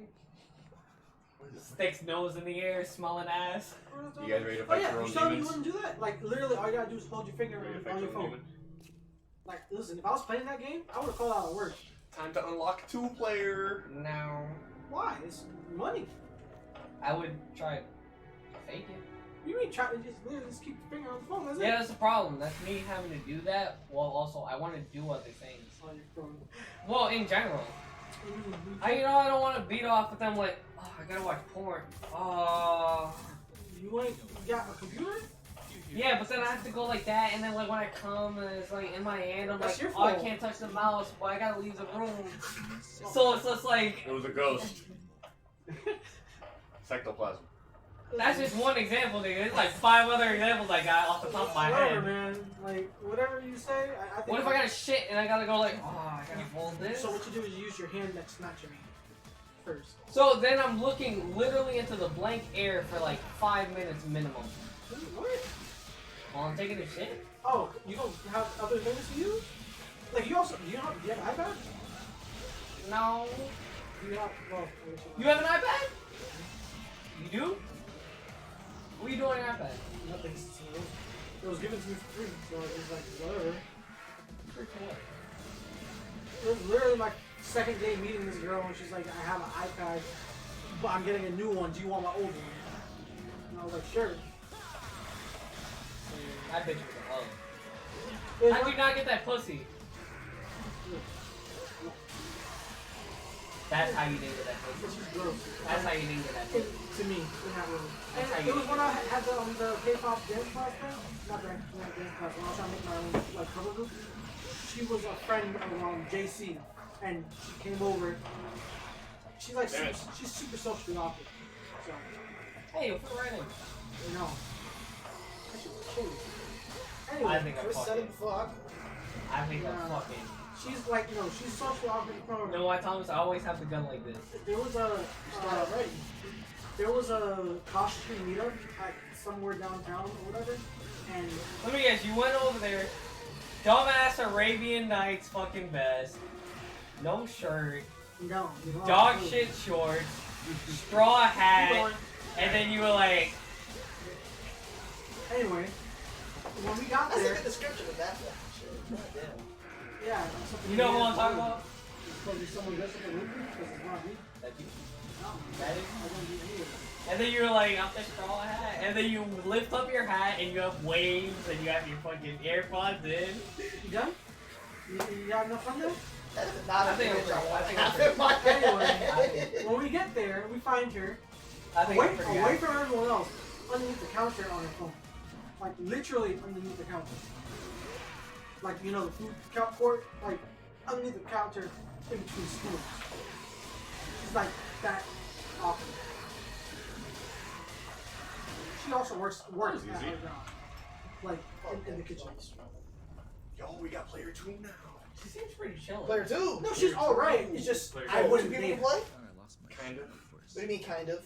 [SPEAKER 3] Sticks nose in the air, smelling ass.
[SPEAKER 4] You guys ready to
[SPEAKER 2] Oh
[SPEAKER 4] fight
[SPEAKER 2] yeah,
[SPEAKER 4] your
[SPEAKER 2] you
[SPEAKER 4] own
[SPEAKER 2] told me you
[SPEAKER 4] demons?
[SPEAKER 2] wouldn't do that. Like literally, all you gotta do is hold your finger
[SPEAKER 4] Ready to
[SPEAKER 2] on
[SPEAKER 4] fight
[SPEAKER 2] your
[SPEAKER 4] your own
[SPEAKER 2] phone.
[SPEAKER 4] demon?
[SPEAKER 2] Like, listen, if I was playing that game, I would have called out at work.
[SPEAKER 4] Time to unlock 2-player.
[SPEAKER 3] No.
[SPEAKER 2] Why? It's money.
[SPEAKER 3] I would try to fake it.
[SPEAKER 2] You mean try to just literally just keep your finger on the phone? That's
[SPEAKER 3] Yeah,
[SPEAKER 2] it.
[SPEAKER 3] that's the problem. That's me having to do that. While also, I want to do other things.
[SPEAKER 2] On your phone.
[SPEAKER 3] Well, in general. I don't want to beat off with them like, oh, I gotta watch porn. Oh.
[SPEAKER 2] You ain't got a computer?
[SPEAKER 3] Yeah, but then I have to go like that, and then like when I come and it's like in my hand, I'm
[SPEAKER 2] That's
[SPEAKER 3] like,
[SPEAKER 2] your
[SPEAKER 3] oh, I
[SPEAKER 2] fault.
[SPEAKER 3] can't touch the mouse, but I gotta leave the room. So it's just like,
[SPEAKER 4] It was a ghost. Cyctoplasm.
[SPEAKER 3] that's just one example, nigga. There's like 5 other examples I got off the top of my
[SPEAKER 2] Whatever,
[SPEAKER 3] head.
[SPEAKER 2] man. Like, whatever you say, I think.
[SPEAKER 3] What if I gotta shit and I gotta go like, oh, I gotta hold this?
[SPEAKER 2] So what you do is you use your hand that's not your hand first.
[SPEAKER 3] So then I'm looking literally into the blank air for like 5 minutes minimum.
[SPEAKER 2] What?
[SPEAKER 3] While I'm taking a shit?
[SPEAKER 2] Oh, you don't have other things to use? Like, you also, do you have an iPad?
[SPEAKER 3] No.
[SPEAKER 2] You have, well, I guess
[SPEAKER 3] You have an iPad? You do? What are you doing on your iPad?
[SPEAKER 2] nothing. So it was given to me for free, so it was like, whatever.
[SPEAKER 3] Free for what?
[SPEAKER 2] It was literally my second day meeting this girl, and she's like, I have an iPad, but I'm getting a new one. Do you want my old one? And I was like, sure.
[SPEAKER 3] That bitch was a hoe.
[SPEAKER 2] It was
[SPEAKER 3] How do
[SPEAKER 2] one-
[SPEAKER 3] you not get that pussy? That's how you didn't get that
[SPEAKER 2] This
[SPEAKER 3] pussy.
[SPEAKER 2] is gross.
[SPEAKER 3] That's how you didn't get that pussy.
[SPEAKER 2] To me, in that room.
[SPEAKER 3] That's how
[SPEAKER 2] And
[SPEAKER 3] you
[SPEAKER 2] it was
[SPEAKER 3] do
[SPEAKER 2] when
[SPEAKER 3] it.
[SPEAKER 2] I had the K-pop dance class thing. Not dance class. When I was trying to make my own like cover group. She was a friend of JC, and she came over. She's like
[SPEAKER 4] Damn it.
[SPEAKER 2] she's super socially awkward. So
[SPEAKER 3] Hey, you'll fit right in.
[SPEAKER 2] you know. That shit was shitty.
[SPEAKER 3] I
[SPEAKER 2] Anyway,
[SPEAKER 3] think I'm
[SPEAKER 1] Chris said it
[SPEAKER 3] fucking.
[SPEAKER 1] before.
[SPEAKER 3] I think I'm
[SPEAKER 2] Yeah.
[SPEAKER 3] fucking.
[SPEAKER 2] she's like, you know, she's socially awkward in front of
[SPEAKER 3] You know why, Thomas? I always have the gun like this.
[SPEAKER 2] There was a
[SPEAKER 1] Right.
[SPEAKER 2] there was a costume meetup at somewhere downtown or whatever, and
[SPEAKER 3] Let me guess, you went over there, dumbass Arabian Nights fucking vest, no shirt,
[SPEAKER 2] no, you know,
[SPEAKER 3] dog shit shorts, straw
[SPEAKER 2] Keep
[SPEAKER 3] hat,
[SPEAKER 2] going.
[SPEAKER 3] and then you were like,
[SPEAKER 2] Anyway, when we got
[SPEAKER 1] That's a
[SPEAKER 2] there,
[SPEAKER 1] good description of that fucking shit. God damn.
[SPEAKER 2] yeah, something
[SPEAKER 3] you know who
[SPEAKER 2] weird.
[SPEAKER 3] I'm talking about?
[SPEAKER 2] It's supposed to be someone dressed up in Luffy because it's not me.
[SPEAKER 3] That's you.
[SPEAKER 2] No,
[SPEAKER 3] That is.
[SPEAKER 2] I don't do any of that.
[SPEAKER 3] And then you were like, I'm the straw hat, and then you lift up your hat and you have waves and you have your fucking AirPods in.
[SPEAKER 2] You done? You got enough fun there?
[SPEAKER 1] That is not
[SPEAKER 3] I
[SPEAKER 1] a
[SPEAKER 3] think
[SPEAKER 1] image
[SPEAKER 3] I'm
[SPEAKER 1] I want
[SPEAKER 3] pretty-
[SPEAKER 1] to have in my head.
[SPEAKER 2] Anyway, when we get there, we find her
[SPEAKER 3] I think
[SPEAKER 2] away,
[SPEAKER 3] I'm pretty
[SPEAKER 2] away
[SPEAKER 3] good.
[SPEAKER 2] from everyone else, underneath the counter on her phone. Like, literally underneath the counter. Like, you know, the food court, like, underneath the counter in between stools. She's like that awkward. She also works
[SPEAKER 4] That was
[SPEAKER 2] at
[SPEAKER 4] easy.
[SPEAKER 2] her job. Like, in the kitchen.
[SPEAKER 4] Yo, we got player 2 now.
[SPEAKER 3] She seems pretty chill.
[SPEAKER 1] Player 2.
[SPEAKER 2] No, she's alright. It's just, I
[SPEAKER 1] Oh,
[SPEAKER 2] wouldn't
[SPEAKER 1] two
[SPEAKER 2] date
[SPEAKER 1] people
[SPEAKER 2] her.
[SPEAKER 1] play?
[SPEAKER 4] Kind of.
[SPEAKER 1] What do you mean, kind of?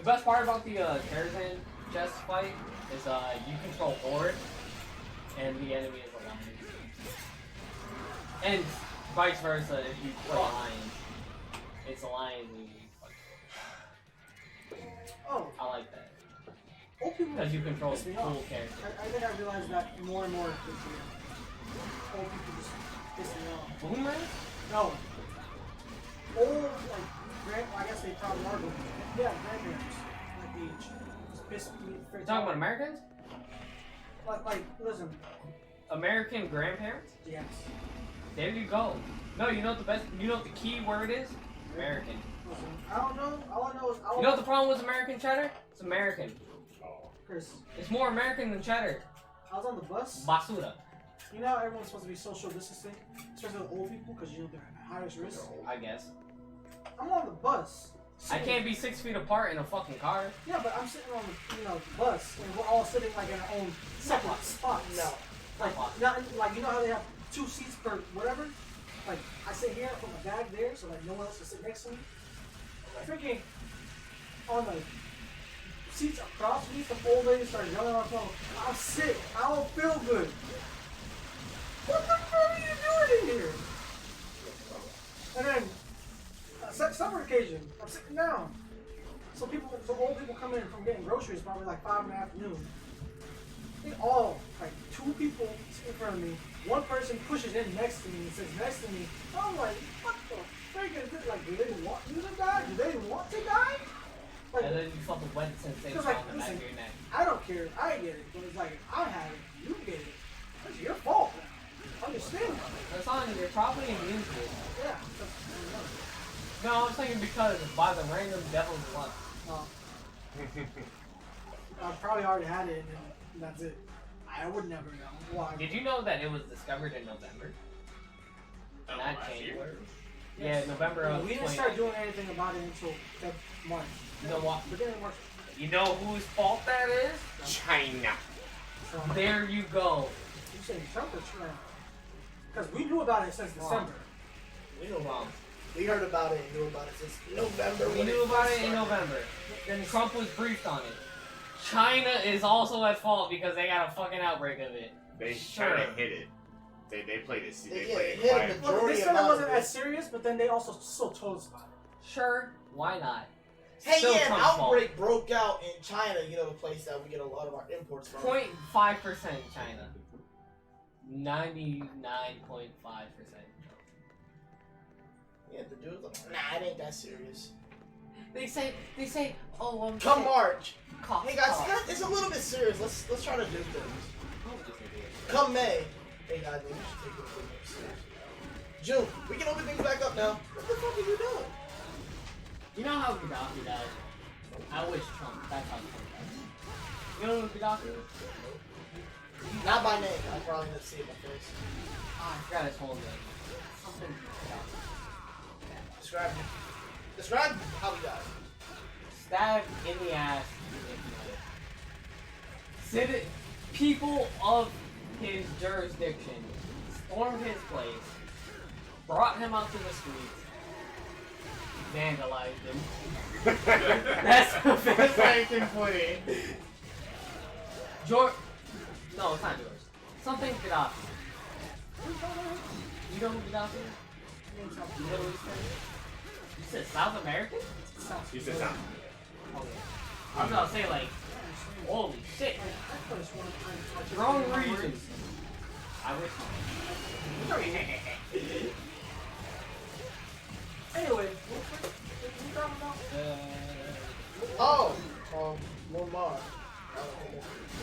[SPEAKER 3] The best part about the Tarzan chess fight is you control Horde, and the enemy is Alliance. And vice versa if you play Alliance. It's Alliance and you
[SPEAKER 2] Oh,
[SPEAKER 3] I like that.
[SPEAKER 2] old people.
[SPEAKER 3] Because you control
[SPEAKER 2] piss me off.
[SPEAKER 3] cool characters.
[SPEAKER 2] I think I realized that more and more this year. Old people just piss me off.
[SPEAKER 3] Boomer?
[SPEAKER 2] No. Old, like, I guess they probably are boomers. Yeah, grandparents. Like age. Just piss me.
[SPEAKER 3] You're talking about Americans?
[SPEAKER 2] Like, listen.
[SPEAKER 3] American grandparents?
[SPEAKER 2] Yes.
[SPEAKER 3] There you go. No, you know what the best, you know what the key word is? American.
[SPEAKER 2] Listen, I don't know. All I know is
[SPEAKER 3] You know what the problem with American cheddar? It's American.
[SPEAKER 2] Chris,
[SPEAKER 3] It's more American than cheddar.
[SPEAKER 2] I was on the bus.
[SPEAKER 3] Basura.
[SPEAKER 2] You know how everyone's supposed to be social distancing? Especially with old people, because you know they're at highest risk.
[SPEAKER 3] I guess.
[SPEAKER 2] I'm on the bus.
[SPEAKER 3] I can't be 6 feet apart in a fucking car.
[SPEAKER 2] Yeah, but I'm sitting on the bus, and we're all sitting like in our own separate spots.
[SPEAKER 1] No.
[SPEAKER 2] Like, not like you know how they have 2 seats per whatever. Like I sit here, I put my bag there, so like no one else can sit next to me. Freaking on the seats across me, some old lady started yelling on the phone. I'm sick. I don't feel good. What the fuck are you doing in here? And then summer occasion, I'm sitting down. So old people come in from getting groceries probably like 5 in the afternoon. They all, like 2 people sit in front of me. One person pushes in next to me and sits next to me. I'm like, what the freak is this? Like, do they want you to die? Do they want to die? Like,
[SPEAKER 3] And then you fucking wet sensation
[SPEAKER 2] Cause, like,
[SPEAKER 3] on the back
[SPEAKER 2] listen,
[SPEAKER 3] of your neck.
[SPEAKER 2] I don't care. I get it. But it's like, I have it. You get it. It's your fault. Understand that.
[SPEAKER 3] That's on, you're probably immune to it.
[SPEAKER 2] Yeah.
[SPEAKER 3] No, I'm saying because by the random devil's luck.
[SPEAKER 2] I probably already had it, and that's it. I would never know why.
[SPEAKER 3] Did you know that it was discovered in November?
[SPEAKER 6] Oh,
[SPEAKER 3] Not
[SPEAKER 6] last year?
[SPEAKER 3] January. Yeah, November of
[SPEAKER 2] We didn't start doing anything about it until March.
[SPEAKER 3] You know what?
[SPEAKER 2] Beginning of March.
[SPEAKER 3] You know whose fault that is?
[SPEAKER 4] China.
[SPEAKER 2] So,
[SPEAKER 3] There you go.
[SPEAKER 2] you saying Trump or Trump? Because we knew about it since December.
[SPEAKER 1] We know
[SPEAKER 3] Wrong.
[SPEAKER 1] We heard about it and knew about it since November.
[SPEAKER 3] We
[SPEAKER 1] when
[SPEAKER 3] knew about
[SPEAKER 1] first
[SPEAKER 3] it in
[SPEAKER 1] started.
[SPEAKER 3] November.
[SPEAKER 2] Then
[SPEAKER 3] Trump was briefed on it. China is also at fault because they got a fucking outbreak of it.
[SPEAKER 4] They
[SPEAKER 3] Sure.
[SPEAKER 4] kind of hit it. They played it. They
[SPEAKER 1] Yeah,
[SPEAKER 4] played
[SPEAKER 1] it
[SPEAKER 4] it
[SPEAKER 1] hit
[SPEAKER 4] quiet.
[SPEAKER 1] him.
[SPEAKER 2] Well, they
[SPEAKER 1] Majority
[SPEAKER 2] said it
[SPEAKER 1] amount
[SPEAKER 2] wasn't
[SPEAKER 1] of it.
[SPEAKER 2] as serious, but then they also still told us about it.
[SPEAKER 3] Sure, why not?
[SPEAKER 1] Hey,
[SPEAKER 3] Still
[SPEAKER 1] yeah, an
[SPEAKER 3] Trump's fault.
[SPEAKER 1] outbreak broke out in China. You know, the place that we get a lot of our imports from.
[SPEAKER 3] 0.5% China. 99.5%.
[SPEAKER 1] Yeah, the dude's like, nah, it ain't that serious.
[SPEAKER 3] They say, oh, I'm
[SPEAKER 1] Come
[SPEAKER 3] sick.
[SPEAKER 1] March.
[SPEAKER 3] Cough,
[SPEAKER 1] Hey guys,
[SPEAKER 3] cough.
[SPEAKER 1] it's a little bit serious. Let's try to do things.
[SPEAKER 3] Oh, this idiot.
[SPEAKER 1] Come May. Hey guys, maybe we should take it a little more serious. June, we can open things back up now. What the fuck are you doing?
[SPEAKER 3] You know how Gaddafi died? I wish Trump. That's how Trump died. You know who Gaddafi is?
[SPEAKER 1] Not by name. I probably didn't see it in my face.
[SPEAKER 3] Oh, I forgot his whole name. Something Gaddafi.
[SPEAKER 1] Describe him. Describe how he died.
[SPEAKER 3] Stabbed in the ass. People of his jurisdiction stormed his place, brought him out to the streets, vandalized him. That's the best I can put it. George. No, it's not George. Something Gaddafi. You know who Gaddafi is? Middle Eastern? You said South American?
[SPEAKER 4] He said something.
[SPEAKER 3] Okay. I was gonna say like, holy shit. Wrong region. I wish.
[SPEAKER 2] Anyway, what you talking about?
[SPEAKER 1] Oh, Muammar.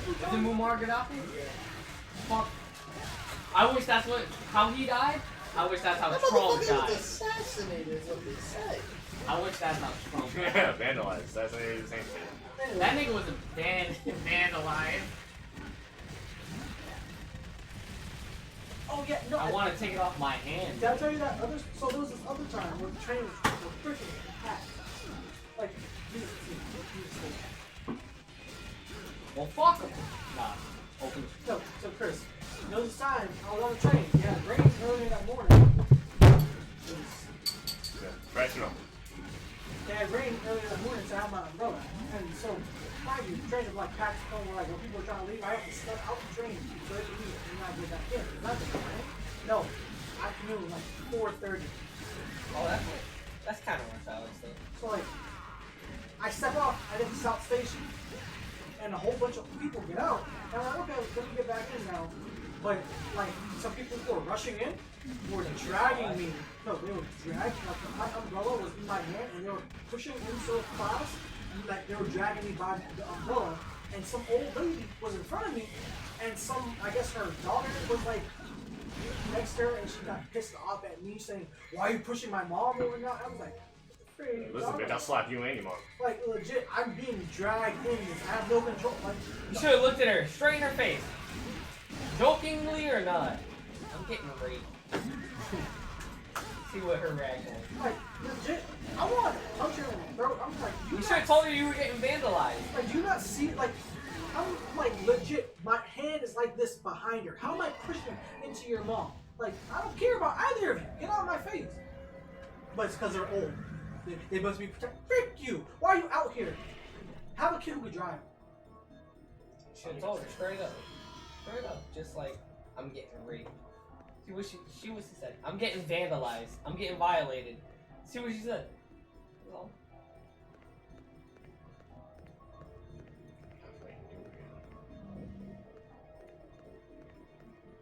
[SPEAKER 3] Is it Muammar Gaddafi? Fuck. I wish that's how he died. I wish that's how
[SPEAKER 1] That
[SPEAKER 3] Trump
[SPEAKER 1] motherfucker was
[SPEAKER 3] died.
[SPEAKER 1] assassinated, is what they say.
[SPEAKER 3] I wish that's how Trump died.
[SPEAKER 4] Yeah, vandalized. That's the same thing.
[SPEAKER 3] That nigga was a vandalized.
[SPEAKER 2] Oh yeah, no.
[SPEAKER 3] I want to take it off my hand.
[SPEAKER 2] Did I tell you that other? So there was this other time where the trains were freaking packed. Like,
[SPEAKER 3] Well, fuck him. Nah, open.
[SPEAKER 2] no. So Chris, there was this time I was on the train. Yeah, it rained early that morning. It was
[SPEAKER 4] Yeah. Professional.
[SPEAKER 2] It had rained earlier in the morning, so I had my umbrella. And so, mind you, the train was like packed to the point where like when people were trying to leave, I had to step out the train so they could leave and not get back in. It's not the rain. No, afternoon was like 4:30.
[SPEAKER 3] Oh, that's kind of worth out, still.
[SPEAKER 2] So like, I step off, I get to South Station, and a whole bunch of people get out. And I'm like, okay, let me get back in now. But like, some people who were rushing in were dragging me. No, they were dragging. Like my umbrella was in my hand, and they were pushing into class. And, like they were dragging me by the umbrella, and some old lady was in front of me, and some, I guess her daughter was like next to her, and she got pissed off at me saying, "Why are you pushing my mom over now?" I was like,
[SPEAKER 4] Listen, bitch, I'll slap you and your mom.
[SPEAKER 2] like legit, I'm being dragged in this. I have no control. Like,
[SPEAKER 3] You should have looked at her straight in her face. Jokingly or not, I'm getting raped. See what her reaction is.
[SPEAKER 2] like legit, I want to punch her in the throat. I'm like,
[SPEAKER 3] You should have told her you were getting vandalized.
[SPEAKER 2] Like, do you not see? Like, I'm like legit. My hand is like this behind her. How am I pushing into your mom? Like, I don't care about either of you. Get out of my face. But it's because they're old. They must be protected. Frick you! Why are you out here? Have a kid who can drive.
[SPEAKER 3] Should have told her straight up. Straight up. Just like, I'm getting raped. See what she said. I'm getting vandalized. I'm getting violated. See what she said. That's all.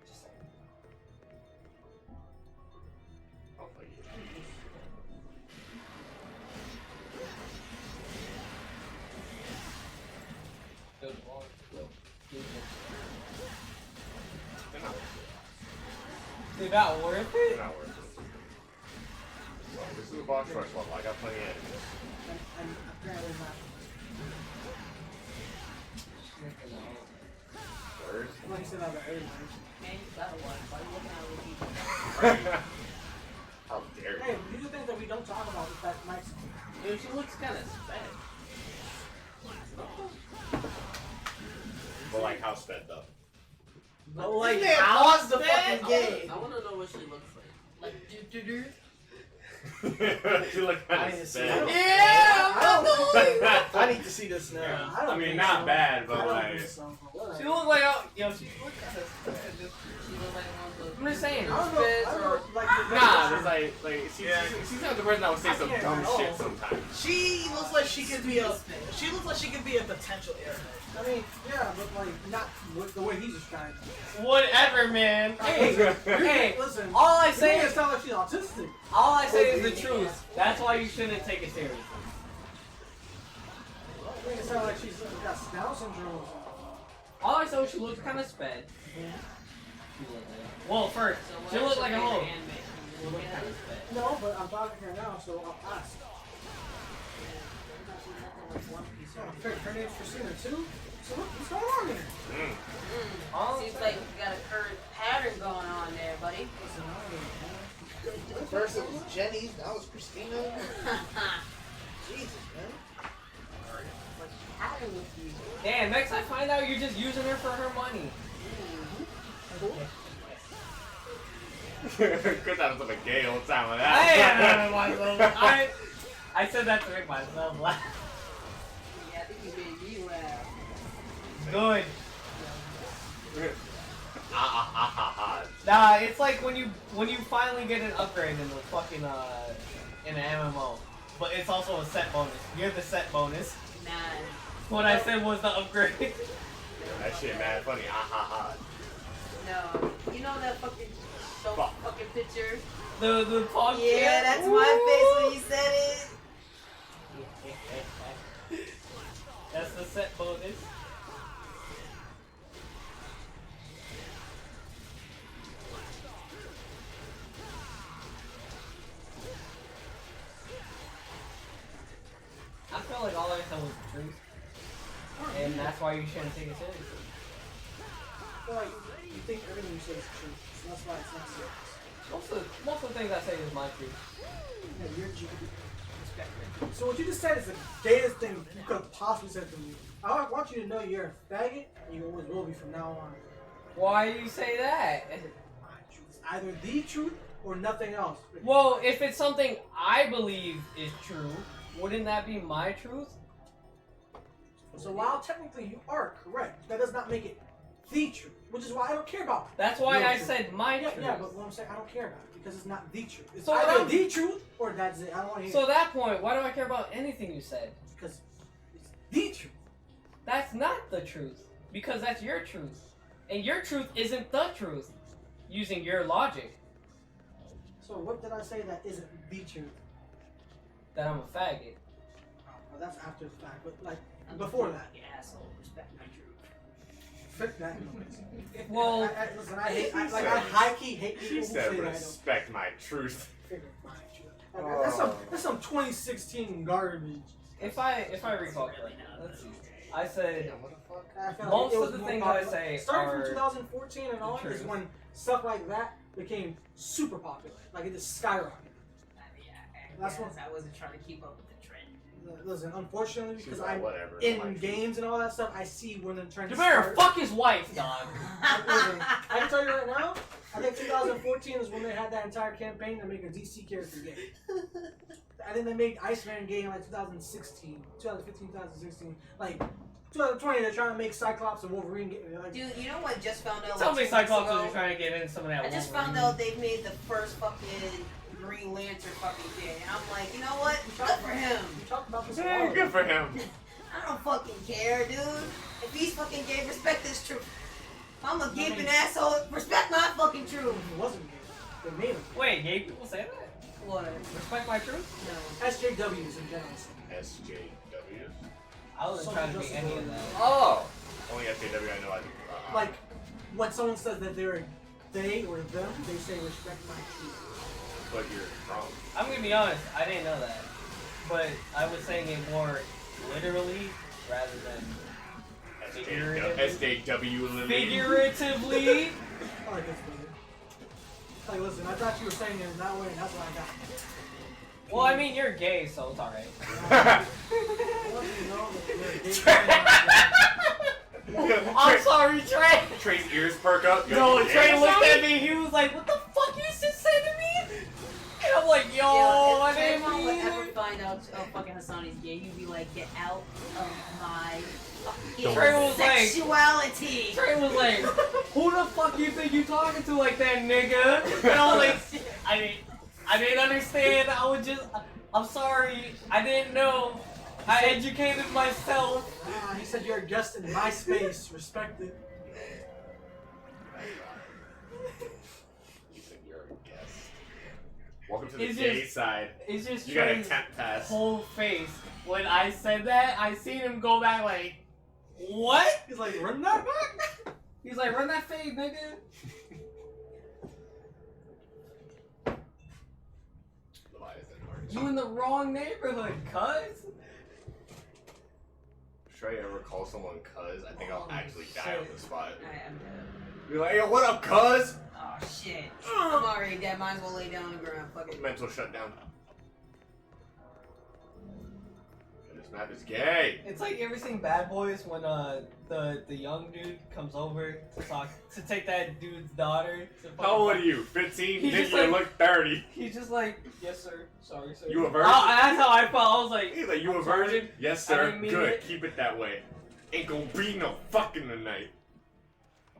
[SPEAKER 3] Just saying.
[SPEAKER 4] I'll fight you.
[SPEAKER 3] Good lord.
[SPEAKER 4] They're not worth it.
[SPEAKER 3] They're not worth
[SPEAKER 4] They're
[SPEAKER 3] it?
[SPEAKER 4] not worth it. Well, this is a box rush level. I got plenty of enemies.
[SPEAKER 2] And apparently not.
[SPEAKER 4] Where's?
[SPEAKER 2] Like you said, I'm an early.
[SPEAKER 7] Man, you gotta watch. Why you looking at other people?
[SPEAKER 4] How dare
[SPEAKER 2] Hey,
[SPEAKER 4] you?
[SPEAKER 2] these are things that we don't talk about with that Mike's.
[SPEAKER 7] Dude, she looks kind of sped.
[SPEAKER 4] But like, how sped though?
[SPEAKER 7] But
[SPEAKER 1] Like, pause the
[SPEAKER 7] sped?
[SPEAKER 1] fucking game.
[SPEAKER 7] I wanna know what she looks like. Like, do.
[SPEAKER 4] She look
[SPEAKER 1] I
[SPEAKER 4] kind
[SPEAKER 1] need
[SPEAKER 4] of
[SPEAKER 1] to see
[SPEAKER 4] sped.
[SPEAKER 1] that.
[SPEAKER 2] I
[SPEAKER 1] I need to see this now.
[SPEAKER 4] Yeah.
[SPEAKER 2] I don't
[SPEAKER 4] I mean,
[SPEAKER 2] think
[SPEAKER 4] not
[SPEAKER 2] so.
[SPEAKER 4] bad,
[SPEAKER 2] I
[SPEAKER 4] but
[SPEAKER 2] don't
[SPEAKER 4] like.
[SPEAKER 2] think so, but whatever.
[SPEAKER 3] She looked like, she looked kind of
[SPEAKER 7] She looks like one of those.
[SPEAKER 3] I'm just saying.
[SPEAKER 2] I don't know. I don't know. Like,
[SPEAKER 4] Nah, it's like she's not the person that would say some
[SPEAKER 2] I can't
[SPEAKER 4] dumb
[SPEAKER 2] at all.
[SPEAKER 4] shit sometimes.
[SPEAKER 1] She looks like she could be a potential airhead.
[SPEAKER 2] I mean, yeah, but like not with the way he's described.
[SPEAKER 3] Whatever, man. Hey, hey.
[SPEAKER 2] Listen.
[SPEAKER 3] All I
[SPEAKER 2] You
[SPEAKER 3] say
[SPEAKER 2] make it
[SPEAKER 3] is,
[SPEAKER 2] sound like she's autistic.
[SPEAKER 3] all I say is the truth. That's why you shouldn't take it seriously.
[SPEAKER 2] You make it sound like she's got Down syndrome or something.
[SPEAKER 3] All I saw was she looked kind of sped. She looked like, well, first,
[SPEAKER 7] So
[SPEAKER 3] she
[SPEAKER 7] what's
[SPEAKER 3] looked
[SPEAKER 7] your
[SPEAKER 3] like a
[SPEAKER 7] favorite
[SPEAKER 3] hoe.
[SPEAKER 7] anime?
[SPEAKER 3] She looked kind of sped.
[SPEAKER 2] No, but I'm talking to her now, so I'll ask. Her name's Christina too. So what's going on here?
[SPEAKER 3] All
[SPEAKER 7] Seems like you got a current pattern going on there, buddy.
[SPEAKER 2] Listen, I don't really know.
[SPEAKER 1] First it was Jenny, now it's Christina. Jesus, man.
[SPEAKER 7] Pattern with you.
[SPEAKER 3] Damn, next I find out you're just using her for her money.
[SPEAKER 4] Chris had some gay old time with
[SPEAKER 3] I am
[SPEAKER 4] that.
[SPEAKER 3] myself. I said that to make myself laugh.
[SPEAKER 7] Yeah, I think you made me laugh.
[SPEAKER 3] Good.
[SPEAKER 4] Ah,
[SPEAKER 3] Nah, it's like when you finally get an upgrade in the fucking in an MMO, but it's also a set bonus. You're the set bonus.
[SPEAKER 7] Nah.
[SPEAKER 3] What I said was the upgrade.
[SPEAKER 4] that shit mad funny.
[SPEAKER 7] No. You know that fucking fucking picture?
[SPEAKER 3] The pog
[SPEAKER 7] Yeah, that's my face when you said it.
[SPEAKER 3] That's the set bonus. I feel like all I said was the truth, and that's why you shouldn't take it seriously.
[SPEAKER 2] I feel like you think everything you say is true, so that's why it's not serious.
[SPEAKER 3] Most of the things I say is my truth.
[SPEAKER 2] Yeah, you're GD. So what you just said is the gayest thing you could have possibly said to me. I want you to know you're a faggot, and you always will be from now on.
[SPEAKER 3] Why do you say that?
[SPEAKER 2] My truth is either the truth or nothing else.
[SPEAKER 3] Well, if it's something I believe is true, Wouldn't that be my truth?
[SPEAKER 2] So while technically you are correct, that does not make it the truth. Which is why I don't care about it.
[SPEAKER 3] That's why
[SPEAKER 2] Your
[SPEAKER 3] I
[SPEAKER 2] truth.
[SPEAKER 3] said my
[SPEAKER 2] Yeah,
[SPEAKER 3] truth.
[SPEAKER 2] yeah, but what I'm saying, I don't care about it because it's not the truth. It's
[SPEAKER 3] So
[SPEAKER 2] either
[SPEAKER 3] I'm-
[SPEAKER 2] the truth or that's it. I don't want to hear
[SPEAKER 3] So
[SPEAKER 2] it
[SPEAKER 3] at that point, why do I care about anything you said?
[SPEAKER 2] because it's the truth.
[SPEAKER 3] That's not the truth. Because that's your truth. And your truth isn't the truth. Using your logic.
[SPEAKER 2] So what did I say that isn't the truth?
[SPEAKER 3] That I'm a faggot.
[SPEAKER 2] Well, that's after the fact, but like before that.
[SPEAKER 7] You asshole. Respect my truth.
[SPEAKER 2] Fit that.
[SPEAKER 3] Well,
[SPEAKER 2] Listen, I high key hate people
[SPEAKER 4] She
[SPEAKER 2] who
[SPEAKER 4] said,
[SPEAKER 2] say that I don't
[SPEAKER 4] respect my truth.
[SPEAKER 2] figure my truth. That's some 2016 garbage.
[SPEAKER 3] if I recall correctly, let's see. I said
[SPEAKER 2] I felt
[SPEAKER 3] Most
[SPEAKER 2] it
[SPEAKER 3] of
[SPEAKER 2] was
[SPEAKER 3] the
[SPEAKER 2] more
[SPEAKER 3] things
[SPEAKER 2] popular.
[SPEAKER 3] I say
[SPEAKER 2] starting
[SPEAKER 3] are
[SPEAKER 2] from 2014 and on
[SPEAKER 3] the
[SPEAKER 2] is
[SPEAKER 3] truth.
[SPEAKER 2] when stuff like that became super popular. Like it just skyrocketed.
[SPEAKER 7] I mean,
[SPEAKER 2] That's
[SPEAKER 7] I wasn't trying to keep up with the trend.
[SPEAKER 2] Listen, unfortunately,
[SPEAKER 4] She's
[SPEAKER 2] because
[SPEAKER 4] like,
[SPEAKER 2] I'm
[SPEAKER 4] whatever.
[SPEAKER 2] in
[SPEAKER 4] my truth.
[SPEAKER 2] games and all that stuff, I see when they're trying
[SPEAKER 3] you
[SPEAKER 2] to
[SPEAKER 3] better
[SPEAKER 2] start.
[SPEAKER 3] fuck his wife, dog.
[SPEAKER 2] Listen, I can tell you right now, I think 2014 is when they had that entire campaign to make a DC character gay. I think they made Iceman gay in like 2016, 2015, 2016. Like 2020, they're trying to make Cyclops and Wolverine gay. Like,
[SPEAKER 7] Dude, you know what I just found out?
[SPEAKER 3] Tell
[SPEAKER 7] like
[SPEAKER 3] me
[SPEAKER 7] 2
[SPEAKER 3] Cyclops
[SPEAKER 7] weeks
[SPEAKER 3] was
[SPEAKER 7] ago?
[SPEAKER 3] trying to get in some of that
[SPEAKER 7] I just
[SPEAKER 3] Wolverine.
[SPEAKER 7] found out they made the first fucking Green Lantern fucking gay. And I'm like, you know what? Good for him.
[SPEAKER 2] we talked about this a
[SPEAKER 4] Hey,
[SPEAKER 2] while
[SPEAKER 4] good
[SPEAKER 2] ago.
[SPEAKER 4] for him.
[SPEAKER 7] I don't fucking care, dude. If he's fucking gay, respect his truth. If I'm a gaping asshole, respect my fucking truth.
[SPEAKER 2] He wasn't gay. They made him.
[SPEAKER 3] Wait, gay people say that?
[SPEAKER 7] What?
[SPEAKER 3] Respect my truth?
[SPEAKER 7] No.
[SPEAKER 2] SJWs in general.
[SPEAKER 4] SJW.
[SPEAKER 3] I wasn't trying to be any of that.
[SPEAKER 4] Oh! Only SJW I know.
[SPEAKER 2] Like when someone says that they're they or them, they say respect my truth.
[SPEAKER 4] But you're wrong.
[SPEAKER 3] I'm gonna be honest, I didn't know that. But I was saying it more literally rather than
[SPEAKER 4] SJW limit.
[SPEAKER 3] figuratively.
[SPEAKER 2] I like this better. Like, listen, I thought you were saying it in that way, and that's what I got.
[SPEAKER 3] Well, I mean, you're gay, so it's alright.
[SPEAKER 2] I want you to know that you're a gay man.
[SPEAKER 3] I'm sorry, Trey.
[SPEAKER 4] Trey's ears perk up.
[SPEAKER 3] No,
[SPEAKER 4] You're
[SPEAKER 3] Trey
[SPEAKER 4] like,
[SPEAKER 3] looked at me. He was like, "What the fuck you just said to me?" And I'm like, "Yo, I
[SPEAKER 7] if
[SPEAKER 3] didn't
[SPEAKER 7] Trayvon
[SPEAKER 3] mean
[SPEAKER 7] would ever
[SPEAKER 3] it."
[SPEAKER 7] find out fucking Hassan is gay, you'd be like, get out of my fucking
[SPEAKER 3] Trey was like-
[SPEAKER 7] sexuality.
[SPEAKER 3] Trey was like, "Who the fuck you think you talking to like that, nigga?" And I was like, I didn't understand. I was just, I'm sorry. I didn't know. I educated myself.
[SPEAKER 2] He said you're a guest in my space. Respect it.
[SPEAKER 4] You said you're a guest. Welcome to the
[SPEAKER 3] It's
[SPEAKER 4] gay
[SPEAKER 3] just-
[SPEAKER 4] side.
[SPEAKER 3] It's just
[SPEAKER 4] You got a
[SPEAKER 3] Trey's
[SPEAKER 4] temp pass.
[SPEAKER 3] whole face. When I said that, I seen him go back like, "What?"
[SPEAKER 2] He's like, run that back.
[SPEAKER 3] He's like, "Run that fade, nigga." You in the wrong neighborhood, cuz.
[SPEAKER 4] Should I ever call someone cuz? I think I'll actually die on the spot.
[SPEAKER 7] Alright, I'm dead.
[SPEAKER 4] You're like, yo, what up, cuz?
[SPEAKER 7] Oh shit. I'm already dead. Might as well lay down on the ground. Fuck it.
[SPEAKER 4] Mental shutdown. This map is gay.
[SPEAKER 3] It's like you ever seen Bad Boys when the young dude comes over to take that dude's daughter. To
[SPEAKER 4] How old are you? 15?
[SPEAKER 3] He's
[SPEAKER 4] Think
[SPEAKER 3] just
[SPEAKER 4] you
[SPEAKER 3] like-
[SPEAKER 4] look 30.
[SPEAKER 3] He's just like, "Yes, sir. Sorry, sir."
[SPEAKER 4] You a virgin?
[SPEAKER 3] Oh, that's how I felt. I was like,
[SPEAKER 4] He's like, you
[SPEAKER 3] "I'm
[SPEAKER 4] a
[SPEAKER 3] sorry."
[SPEAKER 4] virgin? Yes,
[SPEAKER 3] I
[SPEAKER 4] sir.
[SPEAKER 3] didn't mean
[SPEAKER 4] Good.
[SPEAKER 3] it.
[SPEAKER 4] Keep it that way. Ain't gonna be no fucking tonight.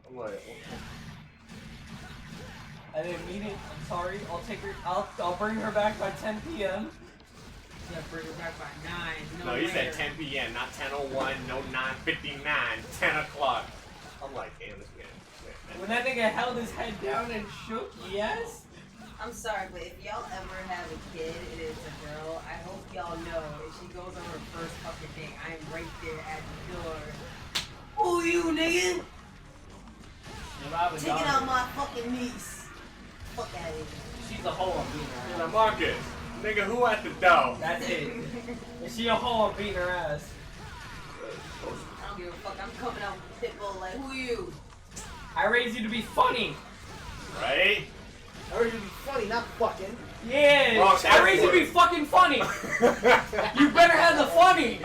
[SPEAKER 4] I'm like,
[SPEAKER 3] I didn't mean it. I'm sorry. I'll take her. I'll bring her back by 10 p.m.
[SPEAKER 7] Yeah, bring her back by 9.
[SPEAKER 4] no, he said
[SPEAKER 7] later.
[SPEAKER 4] 10 p.m., not 10:01, no 9:59, 10 o'clock. I'm like, damn, this man.
[SPEAKER 3] When that nigga held his head down and shook, yes.
[SPEAKER 7] I'm sorry, but if y'all ever have a kid and it's a girl, I hope y'all know if she goes on her first fucking date, I'm right there at the door. Who you, nigga?
[SPEAKER 3] If I have a
[SPEAKER 7] Taking
[SPEAKER 3] daughter,
[SPEAKER 7] out my fucking niece. Fuck out of here.
[SPEAKER 3] she's a hoe. I'm beating
[SPEAKER 4] He's
[SPEAKER 3] her
[SPEAKER 4] like,
[SPEAKER 3] ass.
[SPEAKER 4] Marcus, nigga, who at the door?
[SPEAKER 3] That's it. If she a hoe, I'm beating her ass.
[SPEAKER 7] I don't give a fuck. I'm coming out with the pit bull like, who you?
[SPEAKER 3] I raised you to be funny.
[SPEAKER 4] Right?
[SPEAKER 1] I heard you be funny, not fucking.
[SPEAKER 3] Yeah.
[SPEAKER 4] Oh,
[SPEAKER 3] I raised you to be fucking funny. You better have the funny.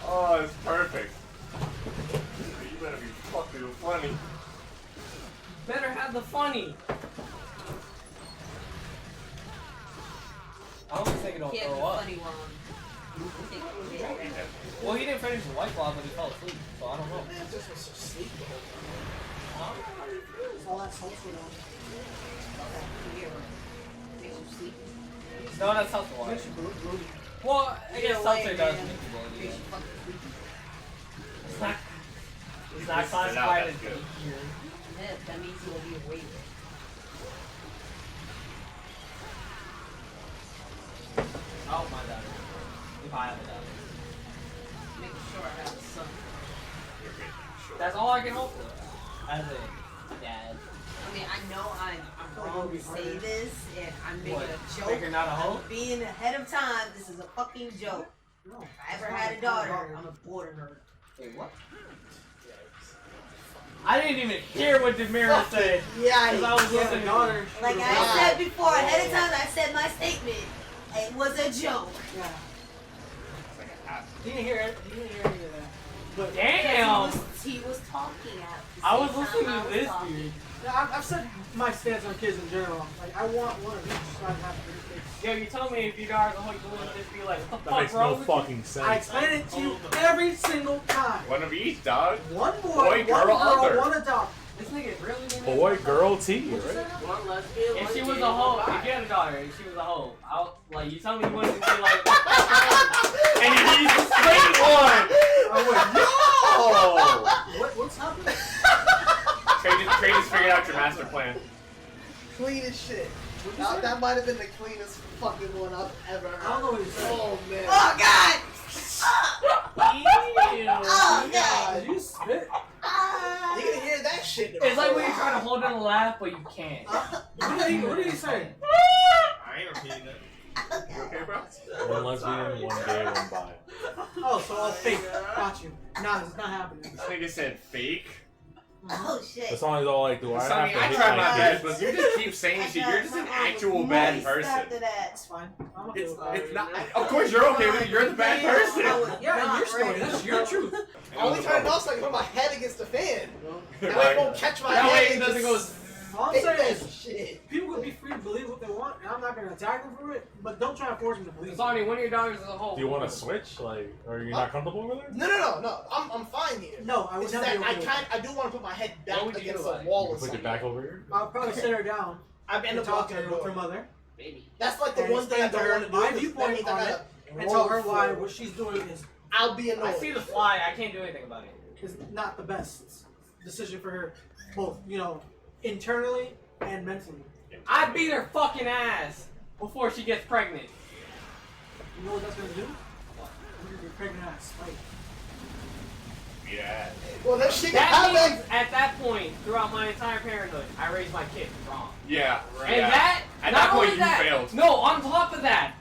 [SPEAKER 4] Oh, it's perfect. You better be fucking funny.
[SPEAKER 3] Better have the funny. you don't
[SPEAKER 7] Can't
[SPEAKER 3] throw
[SPEAKER 7] be
[SPEAKER 3] up.
[SPEAKER 7] funny wrong.
[SPEAKER 3] Well, he didn't finish the White Claw, but he fell asleep, so I don't know.
[SPEAKER 1] Man, just was asleep the whole time.
[SPEAKER 2] It's all that sulfur on.
[SPEAKER 7] Makes you sleep.
[SPEAKER 3] No, that's seltzer water.
[SPEAKER 2] Makes you bloated.
[SPEAKER 3] Well, I guess
[SPEAKER 7] Either
[SPEAKER 3] seltzer
[SPEAKER 7] way,
[SPEAKER 3] does
[SPEAKER 7] man.
[SPEAKER 3] make you bloated.
[SPEAKER 7] Makes you fucking sleepy.
[SPEAKER 3] It's not
[SPEAKER 4] Twisted out,
[SPEAKER 3] classified
[SPEAKER 4] that's
[SPEAKER 3] as
[SPEAKER 4] good.
[SPEAKER 3] here.
[SPEAKER 7] Yeah, that means you'll be awake.
[SPEAKER 3] Oh, my bad. If I have a daughter.
[SPEAKER 7] Making sure I have a son.
[SPEAKER 4] You're making sure.
[SPEAKER 3] That's all I can hope for. As a dad.
[SPEAKER 7] I mean, I know I'm wrong to say this, and I'm making
[SPEAKER 3] What?
[SPEAKER 7] a joke.
[SPEAKER 3] Think you're not a hoe?
[SPEAKER 7] I'm being ahead of time. This is a fucking joke.
[SPEAKER 2] No.
[SPEAKER 7] If I ever had a daughter, I'm aborting her.
[SPEAKER 3] Wait, what? I didn't even hear what Demira said.
[SPEAKER 1] Yeah,
[SPEAKER 3] Because I was
[SPEAKER 2] Yeah,
[SPEAKER 3] listening
[SPEAKER 2] the
[SPEAKER 3] to
[SPEAKER 2] daughter.
[SPEAKER 7] Like
[SPEAKER 2] she
[SPEAKER 7] I
[SPEAKER 2] was
[SPEAKER 7] said before, ahead of time, I said my statement. It was a joke.
[SPEAKER 2] Yeah.
[SPEAKER 4] It's like a half.
[SPEAKER 2] He didn't hear it. He didn't hear any of that. But
[SPEAKER 3] Damn!
[SPEAKER 7] He was talking at the
[SPEAKER 3] I was
[SPEAKER 7] same
[SPEAKER 3] listening
[SPEAKER 7] time I
[SPEAKER 3] to
[SPEAKER 7] was
[SPEAKER 3] this
[SPEAKER 7] talking.
[SPEAKER 3] dude.
[SPEAKER 2] yeah, I've said my stance on kids in general. Like I want one of each, so I have three kids.
[SPEAKER 3] Yo, you told me if you daughter's a hoe, you wouldn't just be like, what the
[SPEAKER 5] That
[SPEAKER 3] fuck
[SPEAKER 5] makes
[SPEAKER 3] wrong
[SPEAKER 5] no
[SPEAKER 3] with
[SPEAKER 5] fucking sense.
[SPEAKER 2] I explain it to you every single time.
[SPEAKER 4] One of each, dog.
[SPEAKER 2] One boy,
[SPEAKER 4] Boy,
[SPEAKER 2] one
[SPEAKER 4] girl,
[SPEAKER 2] girl,
[SPEAKER 4] other.
[SPEAKER 2] one adult.
[SPEAKER 3] you? This nigga really didn't
[SPEAKER 5] Boy, girl, T, right?
[SPEAKER 7] One lesbian,
[SPEAKER 3] If
[SPEAKER 7] one
[SPEAKER 3] she was
[SPEAKER 7] gay,
[SPEAKER 3] a hoe,
[SPEAKER 7] one
[SPEAKER 3] if you
[SPEAKER 7] bi.
[SPEAKER 3] had a daughter, if she was a hoe, like, you tell me you wouldn't just be like, and he's a straight one!
[SPEAKER 4] Oh!
[SPEAKER 2] What's happening?
[SPEAKER 4] Trey just figured out your master plan.
[SPEAKER 1] Clean as shit.
[SPEAKER 2] What'd you say?
[SPEAKER 1] That might have been the cleanest fucking one I've ever heard.
[SPEAKER 2] I don't know what he said.
[SPEAKER 1] Oh man.
[SPEAKER 7] Oh God! Oh God!
[SPEAKER 2] Did you spit?
[SPEAKER 1] You're gonna hear that shit.
[SPEAKER 3] It's like when you're trying to hold in a laugh, but you can't.
[SPEAKER 2] What did he say?
[SPEAKER 6] I ain't repeating it.
[SPEAKER 4] You okay, bro?
[SPEAKER 5] One lesbian, one gay, one bi.
[SPEAKER 2] Oh, so all fake. Got you. Nah, it's not happening.
[SPEAKER 4] This nigga said fake.
[SPEAKER 7] Oh shit!
[SPEAKER 5] The song is all like, do I
[SPEAKER 4] Sonny,
[SPEAKER 5] have to
[SPEAKER 4] I
[SPEAKER 5] hit
[SPEAKER 4] tried my
[SPEAKER 5] my
[SPEAKER 4] best,
[SPEAKER 5] kids?
[SPEAKER 4] but you just keep saying shit. You're just an actual bad person.
[SPEAKER 7] After that.
[SPEAKER 2] It's fine. I'm okay
[SPEAKER 4] It's,
[SPEAKER 2] with that.
[SPEAKER 4] it's not. Of course, you're okay with it. You're the bad person.
[SPEAKER 2] Yeah, your story. That's your truth.
[SPEAKER 1] Only time else I can put my head against the fan. That way
[SPEAKER 4] Right.
[SPEAKER 1] it won't catch my
[SPEAKER 3] That
[SPEAKER 1] head.
[SPEAKER 3] way it
[SPEAKER 1] and
[SPEAKER 3] doesn't
[SPEAKER 1] just
[SPEAKER 3] go.
[SPEAKER 2] All I'm
[SPEAKER 1] hit
[SPEAKER 2] saying
[SPEAKER 1] that
[SPEAKER 2] is,
[SPEAKER 1] shit.
[SPEAKER 2] people can be free to believe what they want, and I'm not going to attack them for it, but don't try to force them to believe.
[SPEAKER 3] Sonny, one of your daughters is a hoe.
[SPEAKER 5] Do you want to switch? Like, are you not comfortable with it?
[SPEAKER 1] No. I'm fine here.
[SPEAKER 2] No, I would
[SPEAKER 1] It's
[SPEAKER 2] never
[SPEAKER 1] that
[SPEAKER 2] be okay with that.
[SPEAKER 1] I do want to put my head
[SPEAKER 3] What
[SPEAKER 1] back
[SPEAKER 3] would you
[SPEAKER 1] against
[SPEAKER 3] do
[SPEAKER 1] a
[SPEAKER 3] about it?
[SPEAKER 1] wall or
[SPEAKER 5] Put
[SPEAKER 1] something.
[SPEAKER 5] your back over here?
[SPEAKER 2] I'll probably sit her down
[SPEAKER 1] I've been
[SPEAKER 2] and
[SPEAKER 1] to
[SPEAKER 2] talk
[SPEAKER 1] talk
[SPEAKER 2] to
[SPEAKER 1] to
[SPEAKER 2] her
[SPEAKER 1] her
[SPEAKER 2] with her mother,
[SPEAKER 3] Baby.
[SPEAKER 1] That's like the
[SPEAKER 2] and
[SPEAKER 1] one thing I
[SPEAKER 2] explain
[SPEAKER 1] don't
[SPEAKER 2] to her
[SPEAKER 1] want to do.
[SPEAKER 2] my
[SPEAKER 1] That
[SPEAKER 2] viewpoint
[SPEAKER 1] means I
[SPEAKER 2] on it,
[SPEAKER 1] gotta
[SPEAKER 2] and tell her
[SPEAKER 1] roll
[SPEAKER 2] why
[SPEAKER 1] forward.
[SPEAKER 2] what she's doing
[SPEAKER 1] I'll be annoyed.
[SPEAKER 3] I see the fly. I can't do anything about it.
[SPEAKER 2] is not the best decision for her, both, internally and mentally.
[SPEAKER 3] I'd beat her fucking ass before she gets pregnant.
[SPEAKER 2] You know what that's going to do? You're going to get pregnant out of spite.
[SPEAKER 4] Yeah.
[SPEAKER 1] Well, that shit can
[SPEAKER 3] That
[SPEAKER 1] happen.
[SPEAKER 3] means at that point, throughout my entire parenthood, I raised my kid wrong.
[SPEAKER 4] Yeah. Right.
[SPEAKER 3] And
[SPEAKER 4] yeah.
[SPEAKER 3] that,
[SPEAKER 4] At
[SPEAKER 3] not
[SPEAKER 4] that point,
[SPEAKER 3] only
[SPEAKER 4] you
[SPEAKER 3] that,
[SPEAKER 4] failed.
[SPEAKER 3] No, on top of that,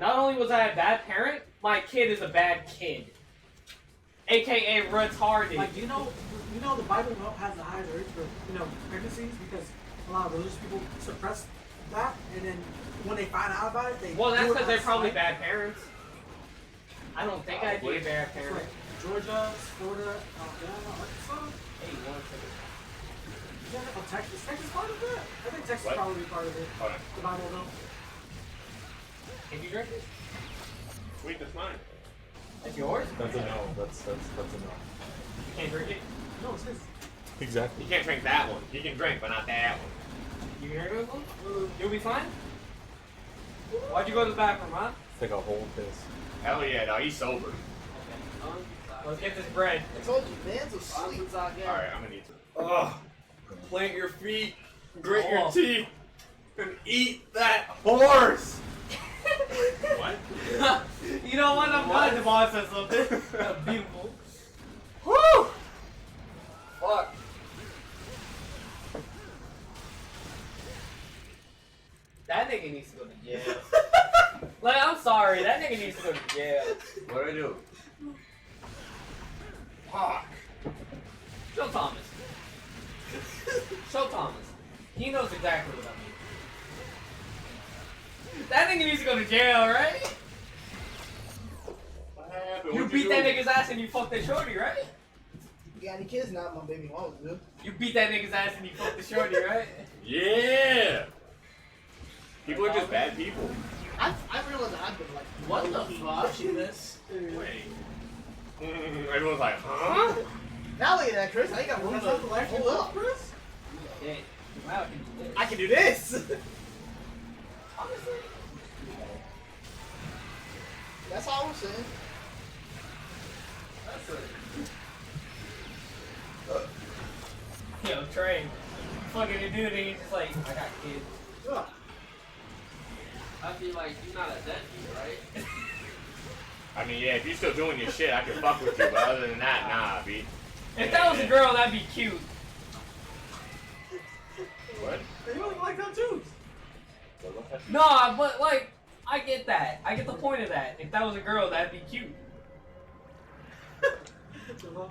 [SPEAKER 3] not only was I a bad parent, my kid is a bad kid. AKA retarded.
[SPEAKER 2] Like, you know the Bible has a higher rate for, pregnancies because a lot of religious people suppress that, and then when they find out about it, they
[SPEAKER 3] Well, that's
[SPEAKER 2] do it
[SPEAKER 3] because they're
[SPEAKER 2] out of
[SPEAKER 3] probably
[SPEAKER 2] spite.
[SPEAKER 3] bad parents. I don't think I'd be a bad
[SPEAKER 2] It's
[SPEAKER 3] parent.
[SPEAKER 2] like Georgia, Florida, Alabama, Arkansas.
[SPEAKER 3] Hey, one second.
[SPEAKER 2] Yeah, oh, Texas. Texas part of that? I think Texas
[SPEAKER 4] What?
[SPEAKER 2] probably be part of it.
[SPEAKER 4] Hold on.
[SPEAKER 2] The Bible, though.
[SPEAKER 3] If you drink it,
[SPEAKER 4] Sweet, that's mine.
[SPEAKER 3] it's yours.
[SPEAKER 5] That's a no. That's a no.
[SPEAKER 3] You can't drink it.
[SPEAKER 2] No, it's his.
[SPEAKER 5] Exactly.
[SPEAKER 4] You can't drink that one. You can drink, but not that one.
[SPEAKER 3] You can drink this one. You'll be fine. Why'd you go to the bathroom, huh?
[SPEAKER 5] Take a whole piss.
[SPEAKER 4] Hell yeah, no, he's sober.
[SPEAKER 3] Okay. Let's get this bread.
[SPEAKER 1] I told you, man's asleep.
[SPEAKER 4] Alright, I'm gonna need to. Ugh. Plant your feet, grit your
[SPEAKER 3] Oh.
[SPEAKER 4] teeth, and eat that horse! What?
[SPEAKER 3] You know what? I'm glad Devon said something. Beautiful.
[SPEAKER 4] Woo! Fuck.
[SPEAKER 3] That nigga needs to go to jail. Like, I'm sorry, that nigga needs to go to jail.
[SPEAKER 4] What'd I do? Fuck.
[SPEAKER 3] Show Thomas. Show Thomas. He knows exactly what I mean. That nigga needs to go to jail, right?
[SPEAKER 4] What happened?
[SPEAKER 3] You
[SPEAKER 4] What'd
[SPEAKER 3] beat
[SPEAKER 4] do?
[SPEAKER 3] that nigga's ass and you fucked that shorty, right?
[SPEAKER 1] You got any kids? Not my baby mama, dude.
[SPEAKER 3] You beat that nigga's ass and you fucked the shorty, right?
[SPEAKER 4] Yeah! People are just bad people.
[SPEAKER 1] I realized that I've been like,
[SPEAKER 8] What the
[SPEAKER 1] low-key
[SPEAKER 8] fuck?
[SPEAKER 1] pushing this.
[SPEAKER 6] Wait.
[SPEAKER 4] Everyone's like, huh?
[SPEAKER 1] Now look at that, Chris. I ain't got room
[SPEAKER 2] That's
[SPEAKER 1] to
[SPEAKER 2] not the life you
[SPEAKER 1] hold
[SPEAKER 2] live,
[SPEAKER 1] up.
[SPEAKER 2] Chris?
[SPEAKER 3] Yeah. Wow, can do this.
[SPEAKER 1] I can do this.
[SPEAKER 3] Honestly.
[SPEAKER 1] That's all I'm saying.
[SPEAKER 8] That's it.
[SPEAKER 3] Yo, Trey. Fucking a dude, and he's just like, I got kids.
[SPEAKER 1] Ugh.
[SPEAKER 8] I feel like you're not a deadbeat, right?
[SPEAKER 4] I mean, yeah, if you're still doing your shit, I can fuck with you, but other than that, nah, B.
[SPEAKER 3] If that was a girl, that'd be cute.
[SPEAKER 4] What?
[SPEAKER 2] You don't like cartoons.
[SPEAKER 3] Nah, but like, I get that. I get the point of that. If that was a girl, that'd be cute.
[SPEAKER 2] Devon?